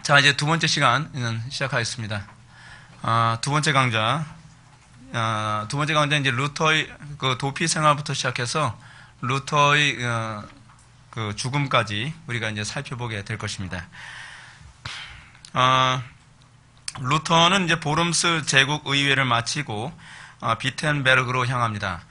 자, 이제 두 번째 시간 시작하겠습니다. 두 번째 강좌. 두 번째 강좌는 이제 루터의 그 도피 생활부터 시작해서 루터의 그 죽음까지 우리가 이제 살펴보게 될 것입니다. 루터는 이제 보름스 제국 의회를 마치고 비텐베르그로 향합니다.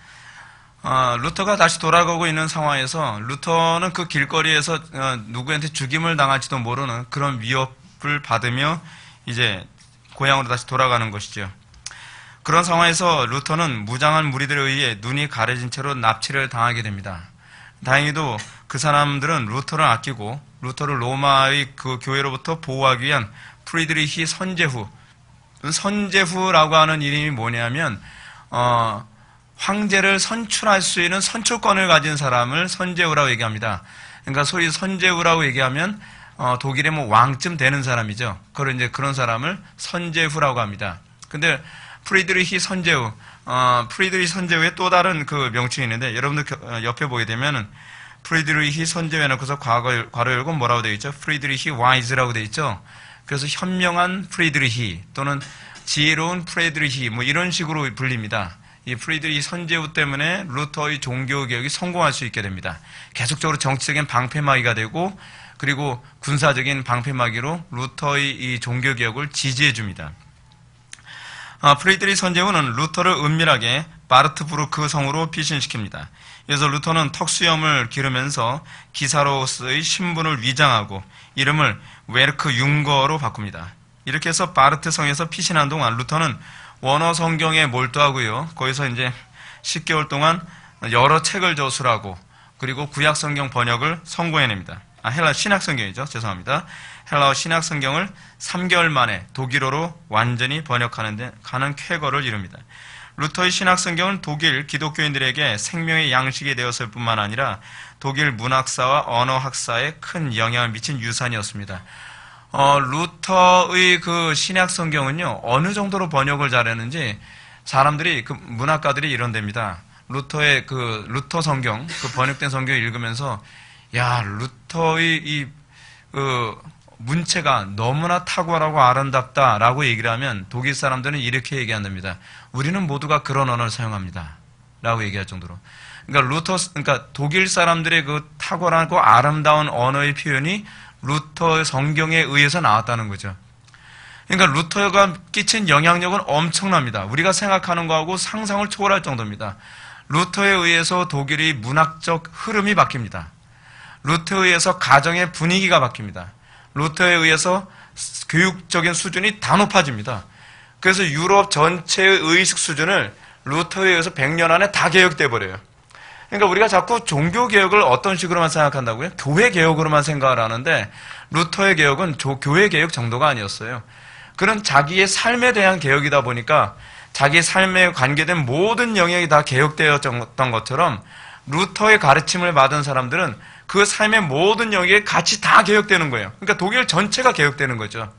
루터가 다시 돌아가고 있는 상황에서 루터는 그 길거리에서 누구한테 죽임을 당할지도 모르는 그런 위협을 받으며 이제 고향으로 다시 돌아가는 것이죠. 그런 상황에서 루터는 무장한 무리들에 의해 눈이 가려진 채로 납치를 당하게 됩니다. 다행히도 그 사람들은 루터를 아끼고 루터를 로마의 그 교회로부터 보호하기 위한 프리드리히 선제후라고 하는 이름이 뭐냐면 황제를 선출할 수 있는 선출권을 가진 사람을 선제후라고 얘기합니다. 그러니까 소위 선제후라고 얘기하면 독일의 뭐 왕쯤 되는 사람이죠. 그걸 이제 그런 사람을 선제후라고 합니다. 근데 프리드리히 선제후, 프리드리히 선제후의 또 다른 그 명칭이 있는데 여러분들 옆에 보게 되면은 프리드리히 선제후 해놓고서 괄호 열고 뭐라고 되어 있죠? 프리드리히 와이즈라고 되어 있죠. 그래서 현명한 프리드리히 또는 지혜로운 프리드리히 뭐 이런 식으로 불립니다. 이 프리드리히 선제후 때문에 루터의 종교개혁이 성공할 수 있게 됩니다. 계속적으로 정치적인 방패막이가 되고 그리고 군사적인 방패막이로 루터의 이 종교개혁을 지지해 줍니다. 프리드리히 선제후는 루터를 은밀하게 바르트부르크 성으로 피신시킵니다. 그래서 루터는 턱수염을 기르면서 기사로서의 신분을 위장하고 이름을 웨르크 융거로 바꿉니다. 이렇게 해서 바르트 성에서 피신한 동안 루터는 원어 성경에 몰두하고요. 거기서 이제 10개월 동안 여러 책을 저술하고 그리고 구약 성경 번역을 성공해냅니다. 헬라 신약 성경이죠. 죄송합니다. 헬라어 신약 성경을 3개월 만에 독일어로 완전히 번역하는 데 가는 쾌거를 이룹니다. 루터의 신약 성경은 독일 기독교인들에게 생명의 양식이 되었을 뿐만 아니라 독일 문학사와 언어학사에 큰 영향을 미친 유산이었습니다. 루터의 그 신약 성경은요, 어느 정도로 번역을 잘했는지 사람들이, 그 문학가들이 이런답니다. 루터의 그 루터 성경, 그 번역된 성경을 읽으면서, 야, 루터의 이, 문체가 너무나 탁월하고 아름답다라고 얘기를 하면 독일 사람들은 이렇게 얘기한답니다. 우리는 모두가 그런 언어를 사용합니다. 라고 얘기할 정도로. 그러니까 독일 사람들의 그 탁월하고 아름다운 언어의 표현이 루터 성경에 의해서 나왔다는 거죠. 그러니까 루터가 끼친 영향력은 엄청납니다. 우리가 생각하는 거하고 상상을 초월할 정도입니다. 루터에 의해서 독일의 문학적 흐름이 바뀝니다. 루터에 의해서 가정의 분위기가 바뀝니다. 루터에 의해서 교육적인 수준이 다 높아집니다. 그래서 유럽 전체의 의식 수준을 루터에 의해서 100년 안에 다 개혁돼 버려요. 그러니까 우리가 자꾸 종교개혁을 어떤 식으로만 생각한다고요? 교회개혁으로만 생각을 하는데 루터의 개혁은 교회개혁 정도가 아니었어요. 그런 자기의 삶에 대한 개혁이다 보니까 자기 삶에 관계된 모든 영역이 다 개혁되었던 것처럼 루터의 가르침을 받은 사람들은 그 삶의 모든 영역이 같이 다 개혁되는 거예요. 그러니까 독일 전체가 개혁되는 거죠.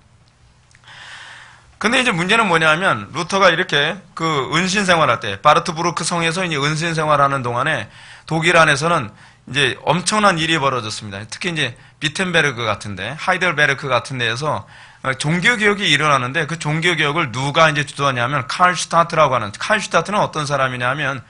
근데 이제 문제는 뭐냐면 루터가 이렇게 그 은신 생활할 때 바르트부르크 성에서 이제 은신 생활하는 동안에 독일 안에서는 이제 엄청난 일이 벌어졌습니다. 특히 이제 비텐베르그 같은데 하이델베르크 같은 데에서 종교 개혁이 일어나는데 그 종교 개혁을 누가 이제 주도하냐면 칼슈타트라고 하는 칼슈타트는 어떤 사람이냐면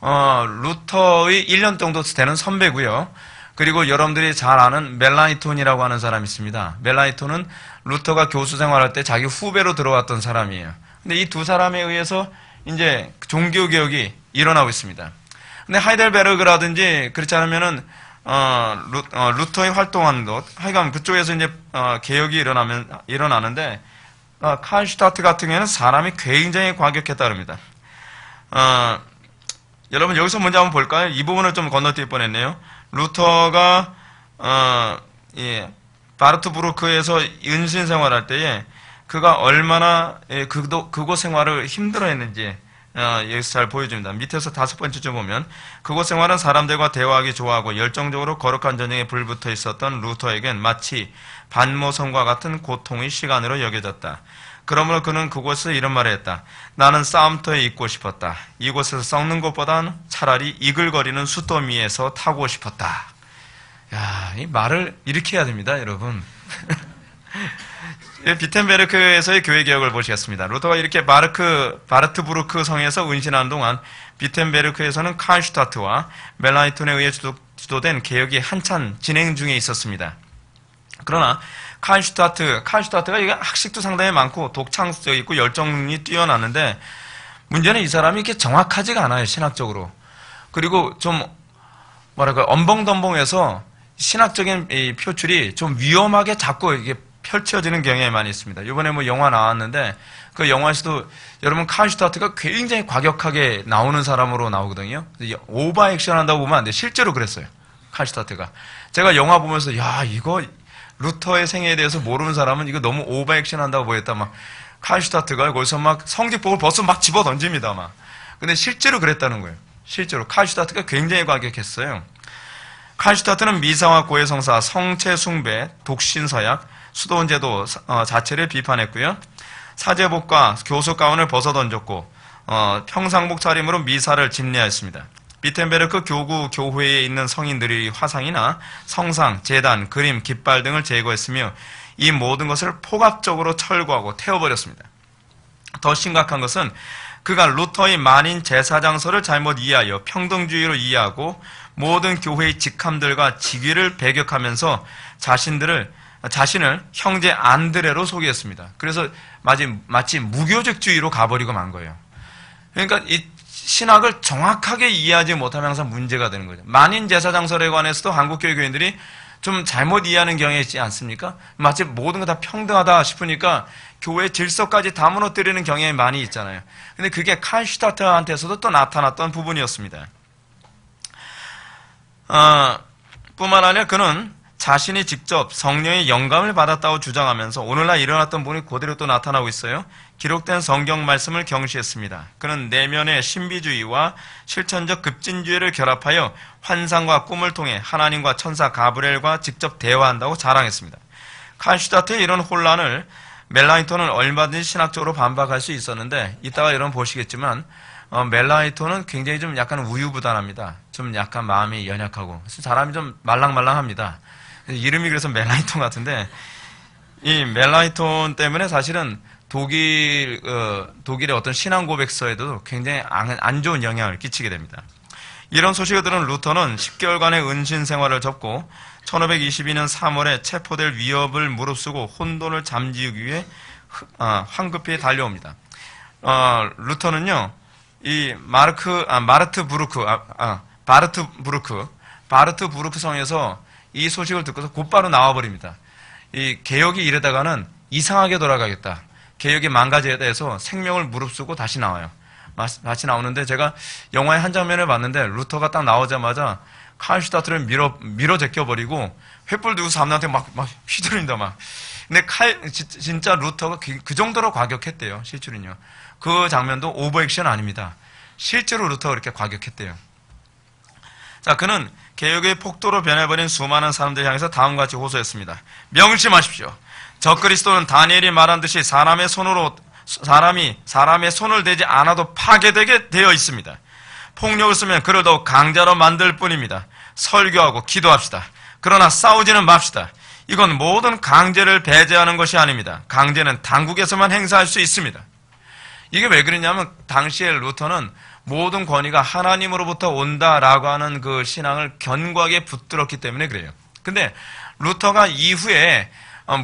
루터의 1년 정도 되는 선배고요. 그리고 여러분들이 잘 아는 멜라니톤이라고 하는 사람이 있습니다. 멜라니톤은 루터가 교수 생활할 때 자기 후배로 들어왔던 사람이에요. 근데 이 두 사람에 의해서 이제 종교 개혁이 일어나고 있습니다. 근데 하이델베르그라든지 그렇지 않으면은 루터의 활동하는 것, 하여간 그쪽에서 이제 개혁이 일어나는데 칼슈타트 같은 경우에는 사람이 굉장히 과격했다 그럽니다. 여러분 여기서 먼저 한번 볼까요? 이 부분을 좀 건너뛸 뻔했네요. 루터가 바르트부르크에서 은신 생활할 때에 그가 얼마나 그곳 생활을 힘들어했는지 여기서 잘 보여줍니다. 밑에서 5번째 보면 그곳 생활은 사람들과 대화하기 좋아하고 열정적으로 거룩한 전쟁에 불붙어 있었던 루터에겐 마치 반모성과 같은 고통의 시간으로 여겨졌다. 그러므로 그는 그곳에서 이런 말을 했다. 나는 싸움터에 있고 싶었다. 이곳에서 썩는 것보다는 차라리 이글거리는 숫더미에서 타고 싶었다. 야, 이 말을 이렇게 해야 됩니다, 여러분. 비텐베르크에서의 교회 개혁을 보시겠습니다. 루터가 이렇게 바르트부르크 성에서 운신하는 동안 비텐베르크에서는 칼슈타트와 멜라이톤에 의해 주도된 개혁이 한참 진행 중에 있었습니다. 그러나 칼슈타트가 이게 학식도 상당히 많고 독창적 있고 열정이 뛰어났는데 문제는 이 사람이 이렇게 정확하지가 않아요, 신학적으로. 그리고 좀 엄벙덤벙해서 신학적인 이 표출이 좀 위험하게 자꾸 이게 펼쳐지는 경향이 많이 있습니다. 이번에 뭐 영화 나왔는데 그 영화에서도 여러분 칼슈타트가 굉장히 과격하게 나오는 사람으로 나오거든요. 오버 액션 한다고 보면 안 돼. 실제로 그랬어요. 칼슈타트가. 제가 영화 보면서 야 이거 루터의 생애에 대해서 모르는 사람은 이거 너무 오버 액션 한다고 보였다. 막 칼슈타트가 거기서 막 성직복을 벌써 막 집어 던집니다. 막. 근데 실제로 그랬다는 거예요. 실제로 칼슈타트가 굉장히 과격했어요. 칼슈타트는 미사와 고해성사, 성체 숭배, 독신서약, 수도원제도 자체를 비판했고요. 사제복과 교수 가운을 벗어던졌고 평상복 차림으로 미사를 집례하였습니다. 비텐베르크 교구 교회에 있는 성인들의 화상이나 성상, 제단, 그림, 깃발 등을 제거했으며 이 모든 것을 포괄적으로 철거하고 태워버렸습니다. 더 심각한 것은 그가 루터의 만인 제사장서를 잘못 이해하여 평등주의로 이해하고 모든 교회의 직함들과 직위를 배격하면서 자신을 형제 안드레로 소개했습니다. 그래서 마치 무교적주의로 가버리고 만 거예요. 그러니까 이 신학을 정확하게 이해하지 못하면 항상 문제가 되는 거죠. 만인 제사장설에 관해서도 한국교회 교인들이 좀 잘못 이해하는 경향이 있지 않습니까? 마치 모든 거 다 평등하다 싶으니까 교회 질서까지 다 무너뜨리는 경향이 많이 있잖아요. 근데 그게 칼슈타트한테서도 또 나타났던 부분이었습니다. 뿐만 아니라 그는 자신이 직접 성령의 영감을 받았다고 주장하면서 오늘날 일어났던 분이 그대로 또 나타나고 있어요. 기록된 성경 말씀을 경시했습니다. 그는 내면의 신비주의와 실천적 급진주의를 결합하여 환상과 꿈을 통해 하나님과 천사 가브리엘과 직접 대화한다고 자랑했습니다. 칼슈타트의 이런 혼란을 멜라이톤은 얼마든지 신학적으로 반박할 수 있었는데 이따가 여러분 보시겠지만 멜라이톤은 굉장히 좀 약간 우유부단합니다. 좀 약간 마음이 연약하고 사람이 좀 말랑말랑합니다. 이름이 그래서 멜라이톤 같은데 이 멜라이톤 때문에 사실은 독일의 어떤 신앙 고백서에도 굉장히 안 좋은 영향을 끼치게 됩니다. 이런 소식을 들은 루터는 10개월간의 은신 생활을 접고 1522년 3월에 체포될 위협을 무릅쓰고 혼돈을 잠재우기 위해 황급히 달려옵니다. 루터는요, 이 바르트부르크 성에서 이 소식을 듣고서 곧바로 나와버립니다. 이 개혁이 이러다가는 이상하게 돌아가겠다. 개혁이 망가져야 돼서 생명을 무릅쓰고 다시 나와요. 다시 나오는데 제가 영화의 한 장면을 봤는데 루터가 딱 나오자마자 칼슈타트를 밀어 제껴버리고 횃불 들고 사람들한테 막 휘두른다 막. 근데 진짜 루터가 그 정도로 과격했대요. 실제로는요. 그 장면도 오버액션 아닙니다. 실제로 루터가 그렇게 과격했대요. 자, 그는 개혁의 폭도로 변해버린 수많은 사람들 향해서 다음과 같이 호소했습니다. 명심하십시오. 적그리스도는 다니엘이 말한 듯이 사람의 손을 대지 않아도 파괴되게 되어 있습니다. 폭력을 쓰면 그를 더욱 강자로 만들 뿐입니다. 설교하고 기도합시다. 그러나 싸우지는 맙시다. 이건 모든 강제를 배제하는 것이 아닙니다. 강제는 당국에서만 행사할 수 있습니다. 이게 왜 그러냐면 당시에 루터는 모든 권위가 하나님으로부터 온다라고 하는 그 신앙을 견고하게 붙들었기 때문에 그래요. 근데 루터가 이후에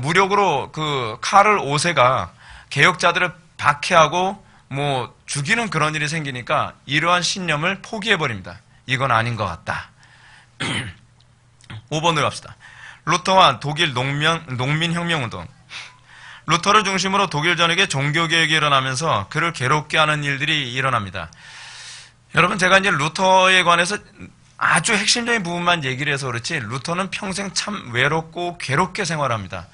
무력으로 그 카를 5세가 개혁자들을 박해하고 뭐 죽이는 그런 일이 생기니까 이러한 신념을 포기해버립니다. 이건 아닌 것 같다. 5번으로 갑시다. 루터와 독일 농민혁명운동. 루터를 중심으로 독일 전역에 종교개혁이 일어나면서 그를 괴롭게 하는 일들이 일어납니다. 여러분, 제가 이제 루터에 관해서 아주 핵심적인 부분만 얘기를 해서 그렇지 루터는 평생 참 외롭고 괴롭게 생활합니다.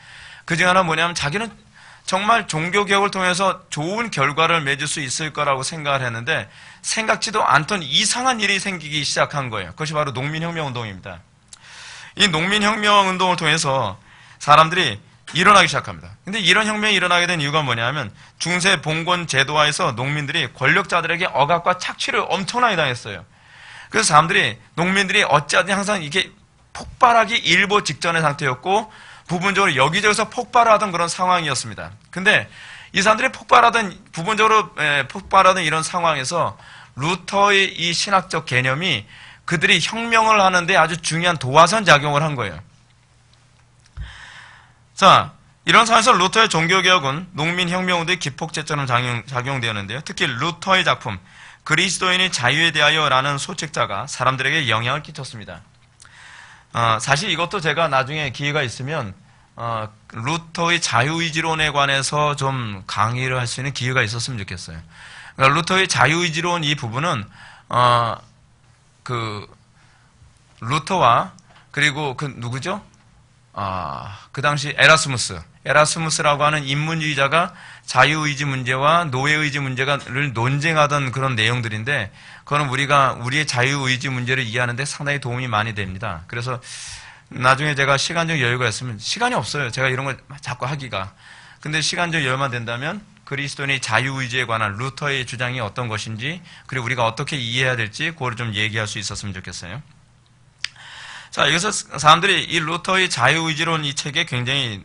그중 하나 뭐냐면 자기는 정말 종교개혁을 통해서 좋은 결과를 맺을 수 있을 거라고 생각을 했는데 생각지도 않던 이상한 일이 생기기 시작한 거예요. 그것이 바로 농민혁명운동입니다. 이 농민혁명운동을 통해서 사람들이 일어나기 시작합니다. 근데 이런 혁명이 일어나게 된 이유가 뭐냐면 중세 봉건 제도화에서 농민들이 권력자들에게 억압과 착취를 엄청나게 당했어요. 그래서 농민들이 어찌하든 항상 이게 폭발하기 일보 직전의 상태였고 부분적으로 여기저기서 폭발하던 그런 상황이었습니다. 근데 이 사람들이 폭발하던 이런 상황에서 루터의 이 신학적 개념이 그들이 혁명을 하는데 아주 중요한 도화선 작용을 한 거예요. 자, 이런 상황에서 루터의 종교개혁은 농민혁명운동의 기폭제처럼 작용되었는데요. 특히 루터의 작품 그리스도인의 자유에 대하여라는 소책자가 사람들에게 영향을 끼쳤습니다. 사실 이것도 제가 나중에 기회가 있으면 루터의 자유의지론에 관해서 좀 강의를 할 수 있는 기회가 있었으면 좋겠어요. 그러니까 루터의 자유의지론 이 부분은 루터와 그리고 누구죠? 그 당시 에라스무스라고 하는 인문주의자가 자유의지 문제와 노예의지 문제를 논쟁하던 그런 내용들인데, 그거는 우리의 자유의지 문제를 이해하는데 상당히 도움이 많이 됩니다. 그래서 나중에 제가 시간적 여유가 있으면, 시간이 없어요. 제가 이런 걸 자꾸 하기가. 근데 시간적 여유만 된다면 그리스도인의 자유의지에 관한 루터의 주장이 어떤 것인지, 그리고 우리가 어떻게 이해해야 될지 그거를 좀 얘기할 수 있었으면 좋겠어요. 자, 여기서 사람들이 이 루터의 자유의지론 이 책에 굉장히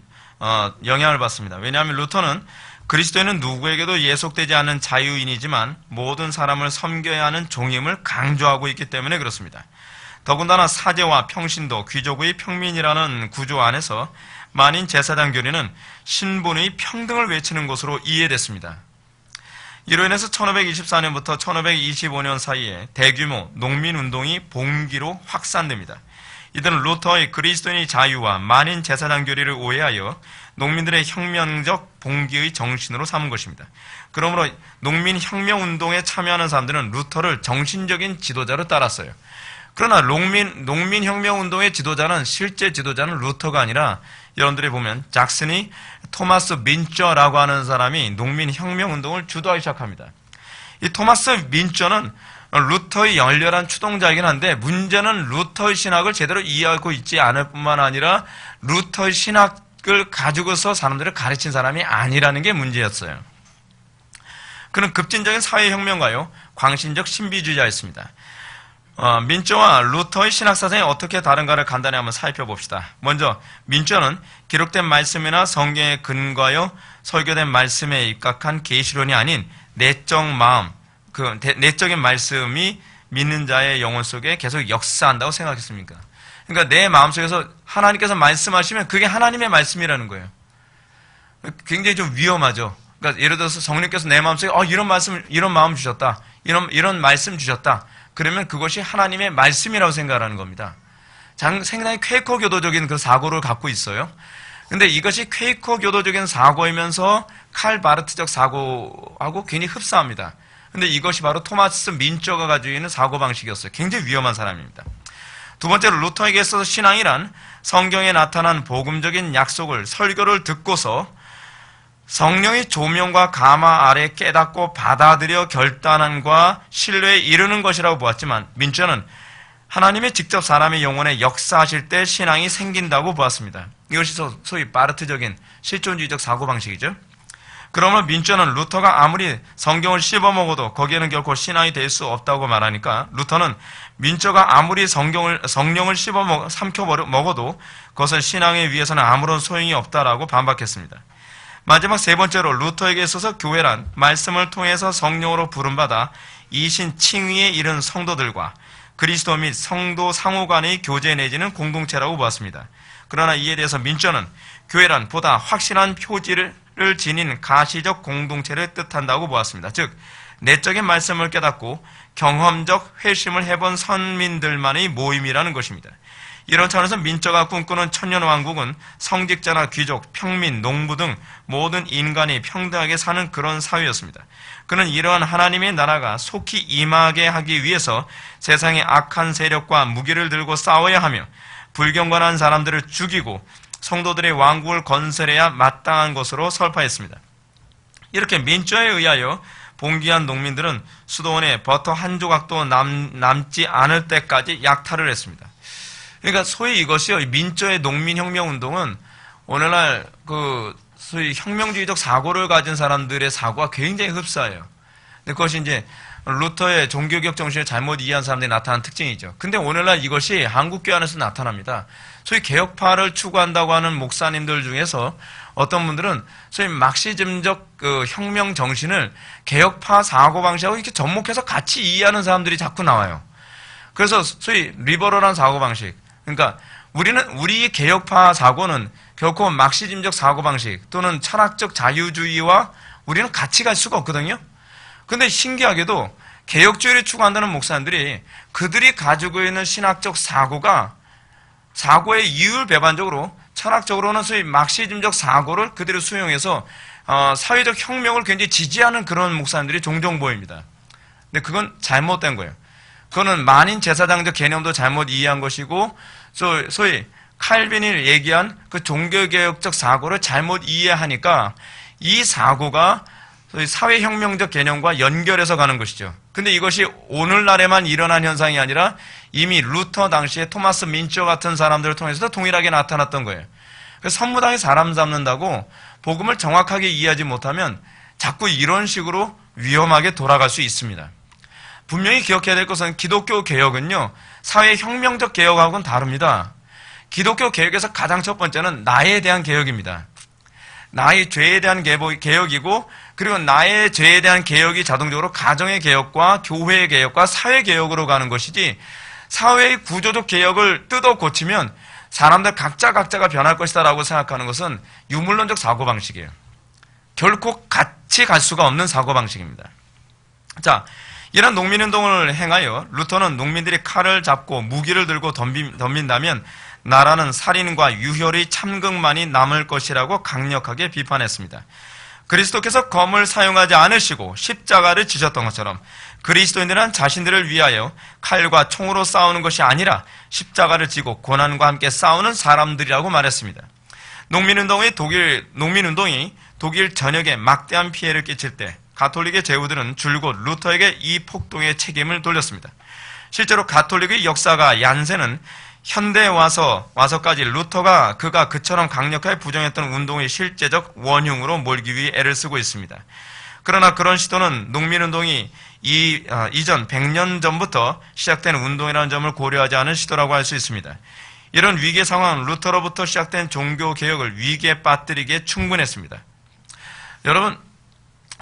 영향을 받습니다. 왜냐하면 루터는 그리스도인은 누구에게도 예속되지 않는 자유인이지만 모든 사람을 섬겨야 하는 종임을 강조하고 있기 때문에 그렇습니다. 더군다나 사제와 평신도, 귀족의 평민이라는 구조 안에서 만인 제사장 교리는 신분의 평등을 외치는 것으로 이해됐습니다. 이로 인해서 1524년부터 1525년 사이에 대규모 농민운동이 봉기로 확산됩니다. 이들은 루터의 그리스도인의 자유와 만인 제사장 교리를 오해하여 농민들의 혁명적 봉기의 정신으로 삼은 것입니다. 그러므로 농민혁명운동에 참여하는 사람들은 루터를 정신적인 지도자로 따랐어요. 그러나 농민혁명운동의 지도자는, 실제 지도자는 루터가 아니라, 여러분들이 보면 잭슨이 토마스 민처라고 하는 사람이 농민혁명운동을 주도하기 시작합니다. 이 토마스 민처는 루터의 열렬한 추동자이긴 한데, 문제는 루터의 신학을 제대로 이해하고 있지 않을 뿐만 아니라 루터의 신학을 가지고서 사람들을 가르친 사람이 아니라는 게 문제였어요. 그는 급진적인 사회혁명가요, 광신적 신비주의자였습니다. 민처와 루터의 신학사상이 어떻게 다른가를 간단히 한번 살펴봅시다. 먼저 민처는 기록된 말씀이나 성경에 근거하여 설교된 말씀에 입각한 계시론이 아닌 내적 마음, 내적인 말씀이 믿는 자의 영혼 속에 계속 역사한다고 생각했습니까? 그러니까 내 마음속에서 하나님께서 말씀하시면 그게 하나님의 말씀이라는 거예요. 굉장히 좀 위험하죠. 그러니까 예를 들어서 성령께서 내 마음속에 이런 마음 주셨다, 이런 말씀 주셨다, 그러면 그것이 하나님의 말씀이라고 생각하는 겁니다. 상당히 퀘이커 교도적인 그 사고를 갖고 있어요. 근데 이것이 퀘이커 교도적인 사고이면서 칼 바르트적 사고하고 괜히 흡사합니다. 근데 이것이 바로 토마스 민처가 가지고 있는 사고방식이었어요. 굉장히 위험한 사람입니다. 두 번째로, 루터에게 있어서 신앙이란 성경에 나타난 복음적인 약속을, 설교를 듣고서 성령의 조명과 감화 아래 깨닫고 받아들여 결단함과 신뢰에 이르는 것이라고 보았지만, 민처는 하나님의 직접 사람의 영혼에 역사하실 때 신앙이 생긴다고 보았습니다. 이것이 소위 바르트적인 실존주의적 사고방식이죠. 그러면 민처는 루터가 아무리 성경을 씹어먹어도 거기에는 결코 신앙이 될 수 없다고 말하니까, 루터는 민처가 아무리 성령을 삼켜 먹어도 그것은 신앙에 위해서는 아무런 소용이 없다라고 반박했습니다. 마지막 세 번째로, 루터에게 있어서 교회란 말씀을 통해서 성령으로 부름받아 이신 칭의에 이른 성도들과 그리스도 및 성도 상호 간의 교제 내지는 공동체라고 보았습니다. 그러나 이에 대해서 민처는 교회란 보다 확실한 표지를 지닌 가시적 공동체를 뜻한다고 보았습니다. 즉, 내적인 말씀을 깨닫고 경험적 회심을 해본 선민들만의 모임이라는 것입니다. 이런 차원에서 민처가 꿈꾸는 천년왕국은 성직자나 귀족, 평민, 농부 등 모든 인간이 평등하게 사는 그런 사회였습니다. 그는 이러한 하나님의 나라가 속히 임하게 하기 위해서 세상의 악한 세력과 무기를 들고 싸워야 하며 불경건한 사람들을 죽이고 성도들의 왕국을 건설해야 마땅한 것으로 설파했습니다. 이렇게 민처에 의하여 봉기한 농민들은 수도원에 버터 한 조각도 남지 않을 때까지 약탈을 했습니다. 그러니까 소위 이것이요, 민처의 농민혁명운동은 오늘날 소위 혁명주의적 사고를 가진 사람들의 사고가 굉장히 흡사해요. 근데 그것이 이제 루터의 종교개혁 정신을 잘못 이해한 사람들이 나타난 특징이죠. 근데 오늘날 이것이 한국교회 안에서 나타납니다. 소위 개혁파를 추구한다고 하는 목사님들 중에서 어떤 분들은 소위 막시즘적 그 혁명 정신을 개혁파 사고방식하고 이렇게 접목해서 같이 이해하는 사람들이 자꾸 나와요. 그래서 소위 리버럴한 사고방식. 그러니까 우리 개혁파 사고는 결코 막시즘적 사고방식 또는 철학적 자유주의와 우리는 같이 갈 수가 없거든요. 근데 신기하게도 개혁주의를 추구한다는 목사님들이 그들이 가지고 있는 신학적 사고의 이율배반적으로 철학적으로는 소위 막시즘적 사고를 그대로 수용해서 사회적 혁명을 굉장히 지지하는 그런 목사님들이 종종 보입니다. 근데 그건 잘못된 거예요. 그거는 만인 제사장적 개념도 잘못 이해한 것이고 소위 칼빈이 얘기한 그 종교개혁적 사고를 잘못 이해하니까 이 사고가 소위 사회혁명적 개념과 연결해서 가는 것이죠. 근데 이것이 오늘날에만 일어난 현상이 아니라 이미 루터 당시에 토마스 민처 같은 사람들을 통해서도 동일하게 나타났던 거예요. 그래서 선무당이 사람 잡는다고 복음을 정확하게 이해하지 못하면 자꾸 이런 식으로 위험하게 돌아갈 수 있습니다. 분명히 기억해야 될 것은 기독교 개혁은요, 사회혁명적 개혁하고는 다릅니다. 기독교 개혁에서 가장 첫 번째는 나에 대한 개혁입니다. 나의 죄에 대한 개혁이고, 그리고 나의 죄에 대한 개혁이 자동적으로 가정의 개혁과 교회의 개혁과 사회 개혁으로 가는 것이지, 사회의 구조적 개혁을 뜯어 고치면 사람들 각자가 변할 것이다라고 생각하는 것은 유물론적 사고방식이에요. 결코 같이 갈 수가 없는 사고방식입니다. 자, 이런 농민운동을 행하여 루터는 농민들이 칼을 잡고 무기를 들고 덤빈다면 나라는 살인과 유혈의 참극만이 남을 것이라고 강력하게 비판했습니다. 그리스도께서 검을 사용하지 않으시고 십자가를 지셨던 것처럼 그리스도인들은 자신들을 위하여 칼과 총으로 싸우는 것이 아니라 십자가를 지고 고난과 함께 싸우는 사람들이라고 말했습니다. 농민운동이 독일 전역에 막대한 피해를 끼칠 때 가톨릭의 제후들은 줄곧 루터에게 이 폭동의 책임을 돌렸습니다. 실제로 가톨릭의 역사가 얀센은 현대에 와서까지 루터가 그가 그처럼 강력하게 부정했던 운동의 실제적 원흉으로 몰기 위해 애를 쓰고 있습니다. 그러나 그런 시도는 농민운동이 이전 100년 전부터 시작된 운동이라는 점을 고려하지 않은 시도라고 할 수 있습니다. 이런 위기의 상황은 루터로부터 시작된 종교개혁을 위기에 빠뜨리기에 충분했습니다. 여러분,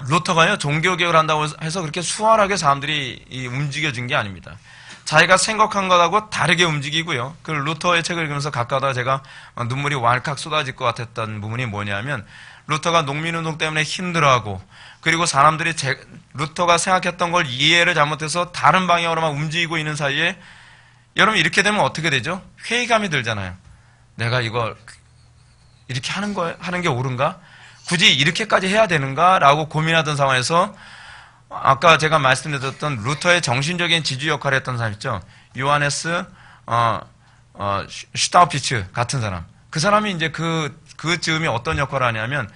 루터가요, 종교개혁을 한다고 해서 그렇게 수월하게 사람들이 움직여진 게 아닙니다. 자기가 생각한 것하고 다르게 움직이고요. 그 루터의 책을 읽으면서 가끔가다 제가 눈물이 왈칵 쏟아질 것 같았던 부분이 뭐냐면, 루터가 농민운동 때문에 힘들어하고, 그리고 사람들이 루터가 생각했던 걸 이해를 잘못해서 다른 방향으로만 움직이고 있는 사이에, 여러분 이렇게 되면 어떻게 되죠? 회의감이 들잖아요. 내가 이걸 이렇게 하는 게 옳은가? 굳이 이렇게까지 해야 되는가? 라고 고민하던 상황에서 아까 제가 말씀드렸던 루터의 정신적인 지주 역할을 했던 사람 있죠. 요하네스 슈타우피츠 같은 사람. 그 사람이 이제 그 즈음이 어떤 역할을 하냐면,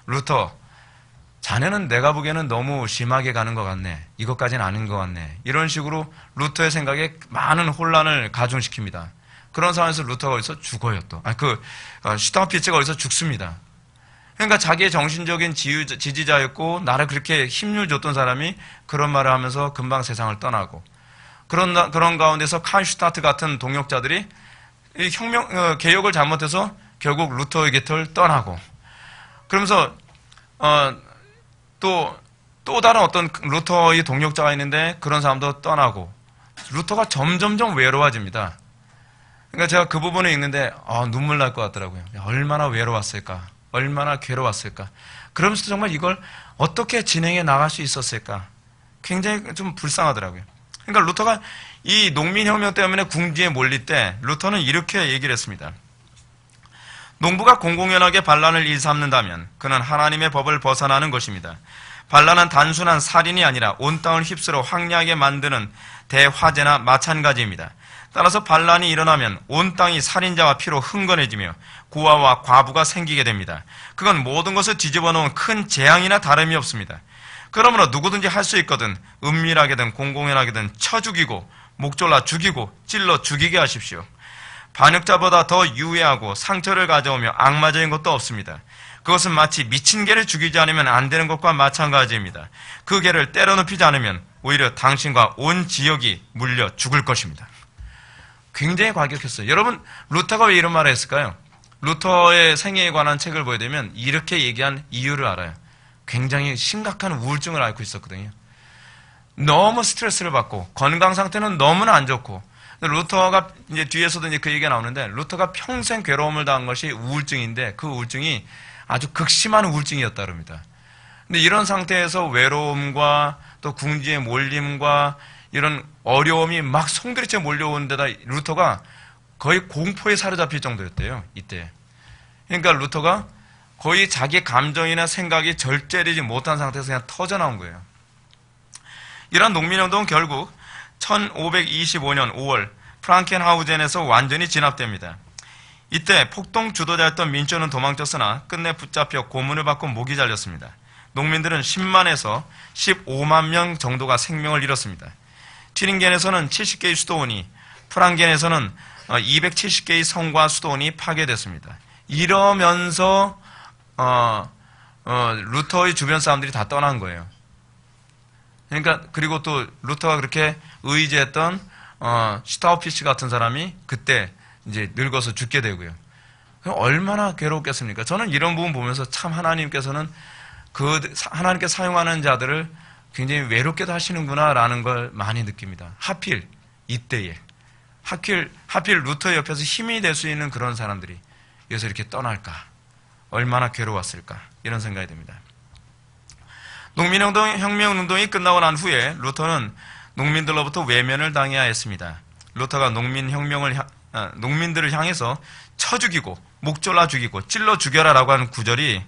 루터, 자네는 내가 보기에는 너무 심하게 가는 것 같네. 이것까지는 아닌 것 같네. 이런 식으로 루터의 생각에 많은 혼란을 가중시킵니다. 그런 상황에서 루터가 어디서 죽어요 또. 슈타우피츠가 어디서 죽습니다. 그러니까 자기의 정신적인 지지자였고 나를 그렇게 힘을 줬던 사람이 그런 말을 하면서 금방 세상을 떠나고, 그런 가운데서 칼 슈타트 같은 동역자들이 개혁을 잘못해서 결국 루터의 곁을 떠나고, 그러면서 또 다른 어떤 루터의 동역자가 있는데 그런 사람도 떠나고, 루터가 점점점 외로워집니다. 그러니까 제가 그 부분을 읽는데 눈물 날 것 같더라고요. 얼마나 외로웠을까, 얼마나 괴로웠을까. 그러면서 정말 이걸 어떻게 진행해 나갈 수 있었을까, 굉장히 좀 불쌍하더라고요. 그러니까 루터가 이 농민혁명 때문에 궁지에 몰릴 때 루터는 이렇게 얘기를 했습니다. 농부가 공공연하게 반란을 일삼는다면 그는 하나님의 법을 벗어나는 것입니다. 반란은 단순한 살인이 아니라 온 땅을 휩쓸어 황량하게 만드는 대화재나 마찬가지입니다. 따라서 반란이 일어나면 온 땅이 살인자와 피로 흥건해지며 고아와 과부가 생기게 됩니다. 그건 모든 것을 뒤집어 놓은 큰 재앙이나 다름이 없습니다. 그러므로 누구든지 할 수 있거든 은밀하게든 공공연하게든 쳐 죽이고 목졸라 죽이고 찔러 죽이게 하십시오. 반역자보다 더 유해하고 상처를 가져오며 악마적인 것도 없습니다. 그것은 마치 미친 개를 죽이지 않으면 안 되는 것과 마찬가지입니다. 그 개를 때려 눕히지 않으면 오히려 당신과 온 지역이 물려 죽을 것입니다. 굉장히 과격했어요. 여러분, 루터가 왜 이런 말을 했을까요? 루터의 생애에 관한 책을 보게 되면 이렇게 얘기한 이유를 알아요. 굉장히 심각한 우울증을 앓고 있었거든요. 너무 스트레스를 받고 건강 상태는 너무나 안 좋고, 루터가 이제 뒤에서도 이제 그 얘기가 나오는데, 루터가 평생 괴로움을 당한 것이 우울증인데 그 우울증이 아주 극심한 우울증이었다 그럽니다. 근데 이런 상태에서 외로움과 또 궁지의 몰림과 이런 어려움이 막 송두리째 몰려온 데다 루터가 거의 공포에 사로잡힐 정도였대요, 이때. 그러니까 루터가 거의 자기 감정이나 생각이 절제되지 못한 상태에서 그냥 터져나온 거예요. 이런 농민운동은 결국 1525년 5월 프랑켄하우젠에서 완전히 진압됩니다. 이때 폭동 주도자였던 민초는 도망쳤으나 끝내 붙잡혀 고문을 받고 목이 잘렸습니다. 농민들은 10만에서 15만 명 정도가 생명을 잃었습니다. 튜링겐에서는 70개의 수도원이, 프랑겐에서는 270개의 성과 수도원이 파괴됐습니다. 이러면서 루터의 주변 사람들이 다 떠난 거예요. 그러니까 그리고 또 루터가 그렇게 의지했던 슈타우피치 같은 사람이 그때 이제 늙어서 죽게 되고요. 얼마나 괴롭겠습니까? 저는 이런 부분 보면서 참 하나님께서는 하나님께 사용하는 자들을 굉장히 외롭게도 하시는구나라는 걸 많이 느낍니다. 하필 이때에 하필 루터 옆에서 힘이 될 수 있는 그런 사람들이 여기서 이렇게 떠날까? 얼마나 괴로웠을까? 이런 생각이 듭니다. 혁명운동이 끝나고 난 후에 루터는 농민들로부터 외면을 당해야 했습니다. 루터가 농민들을 향해서 쳐 죽이고 목 졸라 죽이고 찔러 죽여라라고 하는 구절이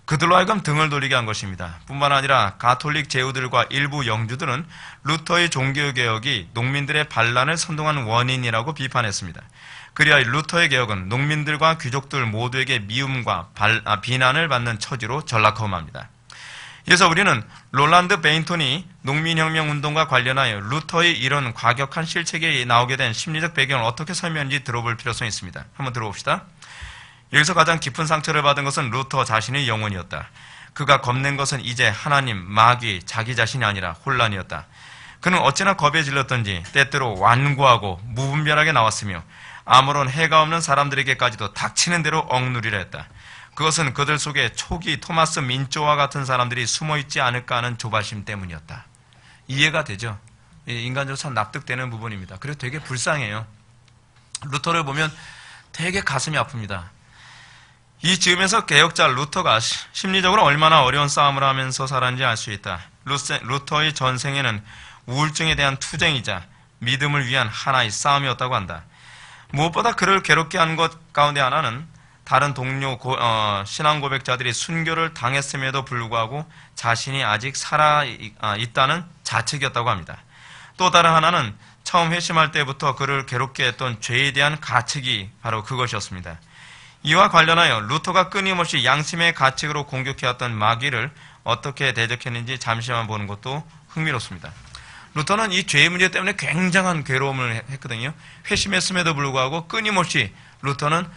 그들로 하여금 등을 돌리게 한 것입니다. 뿐만 아니라 가톨릭 제후들과 일부 영주들은 루터의 종교개혁이 농민들의 반란을 선동한 원인이라고 비판했습니다. 그리하여 루터의 개혁은 농민들과 귀족들 모두에게 미움과 비난을 받는 처지로 전락하고 맙니다. 그래서 우리는 롤란드 베인톤이 농민혁명운동과 관련하여 루터의 이런 과격한 실책에 나오게 된 심리적 배경을 어떻게 설명하는지 들어볼 필요성이 있습니다. 한번 들어봅시다. 여기서 가장 깊은 상처를 받은 것은 루터 자신의 영혼이었다. 그가 겁낸 것은 이제 하나님, 마귀, 자기 자신이 아니라 혼란이었다. 그는 어찌나 겁에 질렸던지 때때로 완고하고 무분별하게 나왔으며 아무런 해가 없는 사람들에게까지도 닥치는 대로 억누리려 했다. 그것은 그들 속에 초기 토마스 민초와 같은 사람들이 숨어있지 않을까 하는 조바심 때문이었다. 이해가 되죠? 인간적으로 참 납득되는 부분입니다. 그리고 되게 불쌍해요. 루터를 보면 되게 가슴이 아픕니다. 이 즈음에서 개혁자 루터가 심리적으로 얼마나 어려운 싸움을 하면서 살았는지 알 수 있다. 루터의 전생에는 우울증에 대한 투쟁이자 믿음을 위한 하나의 싸움이었다고 한다. 무엇보다 그를 괴롭게 한 것 가운데 하나는 다른 동료 신앙 고백자들이 순교를 당했음에도 불구하고 자신이 아직 살아 있다는 자책이었다고 합니다. 또 다른 하나는 처음 회심할 때부터 그를 괴롭게 했던 죄에 대한 가책이 바로 그것이었습니다. 이와 관련하여 루터가 끊임없이 양심의 가책으로 공격해왔던 마귀를 어떻게 대적했는지 잠시만 보는 것도 흥미롭습니다. 루터는 이 죄의 문제 때문에 굉장한 괴로움을 했거든요. 회심했음에도 불구하고 끊임없이 루터는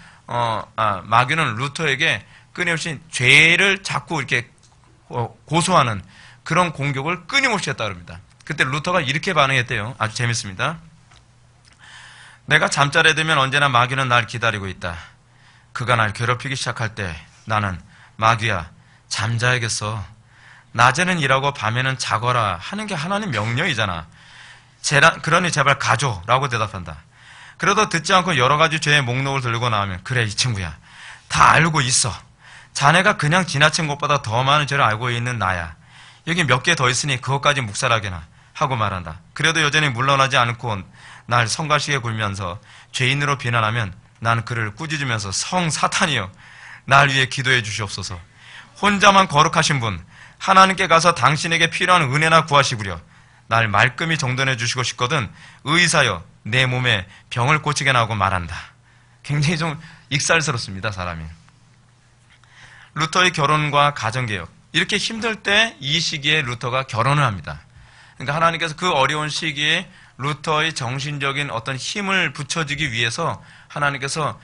마귀는 루터에게 끊임없이 죄를 자꾸 이렇게 고소하는 그런 공격을 끊임없이 했다 그럽니다. 그때 루터가 이렇게 반응했대요. 아주 재밌습니다. 내가 잠자리에 들면 언제나 마귀는 날 기다리고 있다. 그가 날 괴롭히기 시작할 때 나는 마귀야 잠자야겠어. 낮에는 일하고 밤에는 자거라 하는 게 하나님 명령이잖아. 그러니 제발 가줘 라고 대답한다. 그래도 듣지 않고 여러 가지 죄의 목록을 들고 나오면 그래 이 친구야 다 알고 있어. 자네가 그냥 지나친 것보다 더 많은 죄를 알고 있는 나야. 여기 몇 개 더 있으니 그것까지 묵살하게나 하고 말한다. 그래도 여전히 물러나지 않고 날 성가시게 굴면서 죄인으로 비난하면 나는 그를 꾸짖으면서 성사탄이여 날 위해 기도해 주시옵소서. 혼자만 거룩하신 분 하나님께 가서 당신에게 필요한 은혜나 구하시구려. 날 말끔히 정돈해 주시고 싶거든 의사여 내 몸에 병을 고치게 나오고 말한다. 굉장히 좀 익살스럽습니다. 사람이. 루터의 결혼과 가정개혁 이렇게 힘들 때 이 시기에 루터가 결혼을 합니다. 그러니까 하나님께서 그 어려운 시기에 루터의 정신적인 어떤 힘을 붙여주기 위해서 하나님께서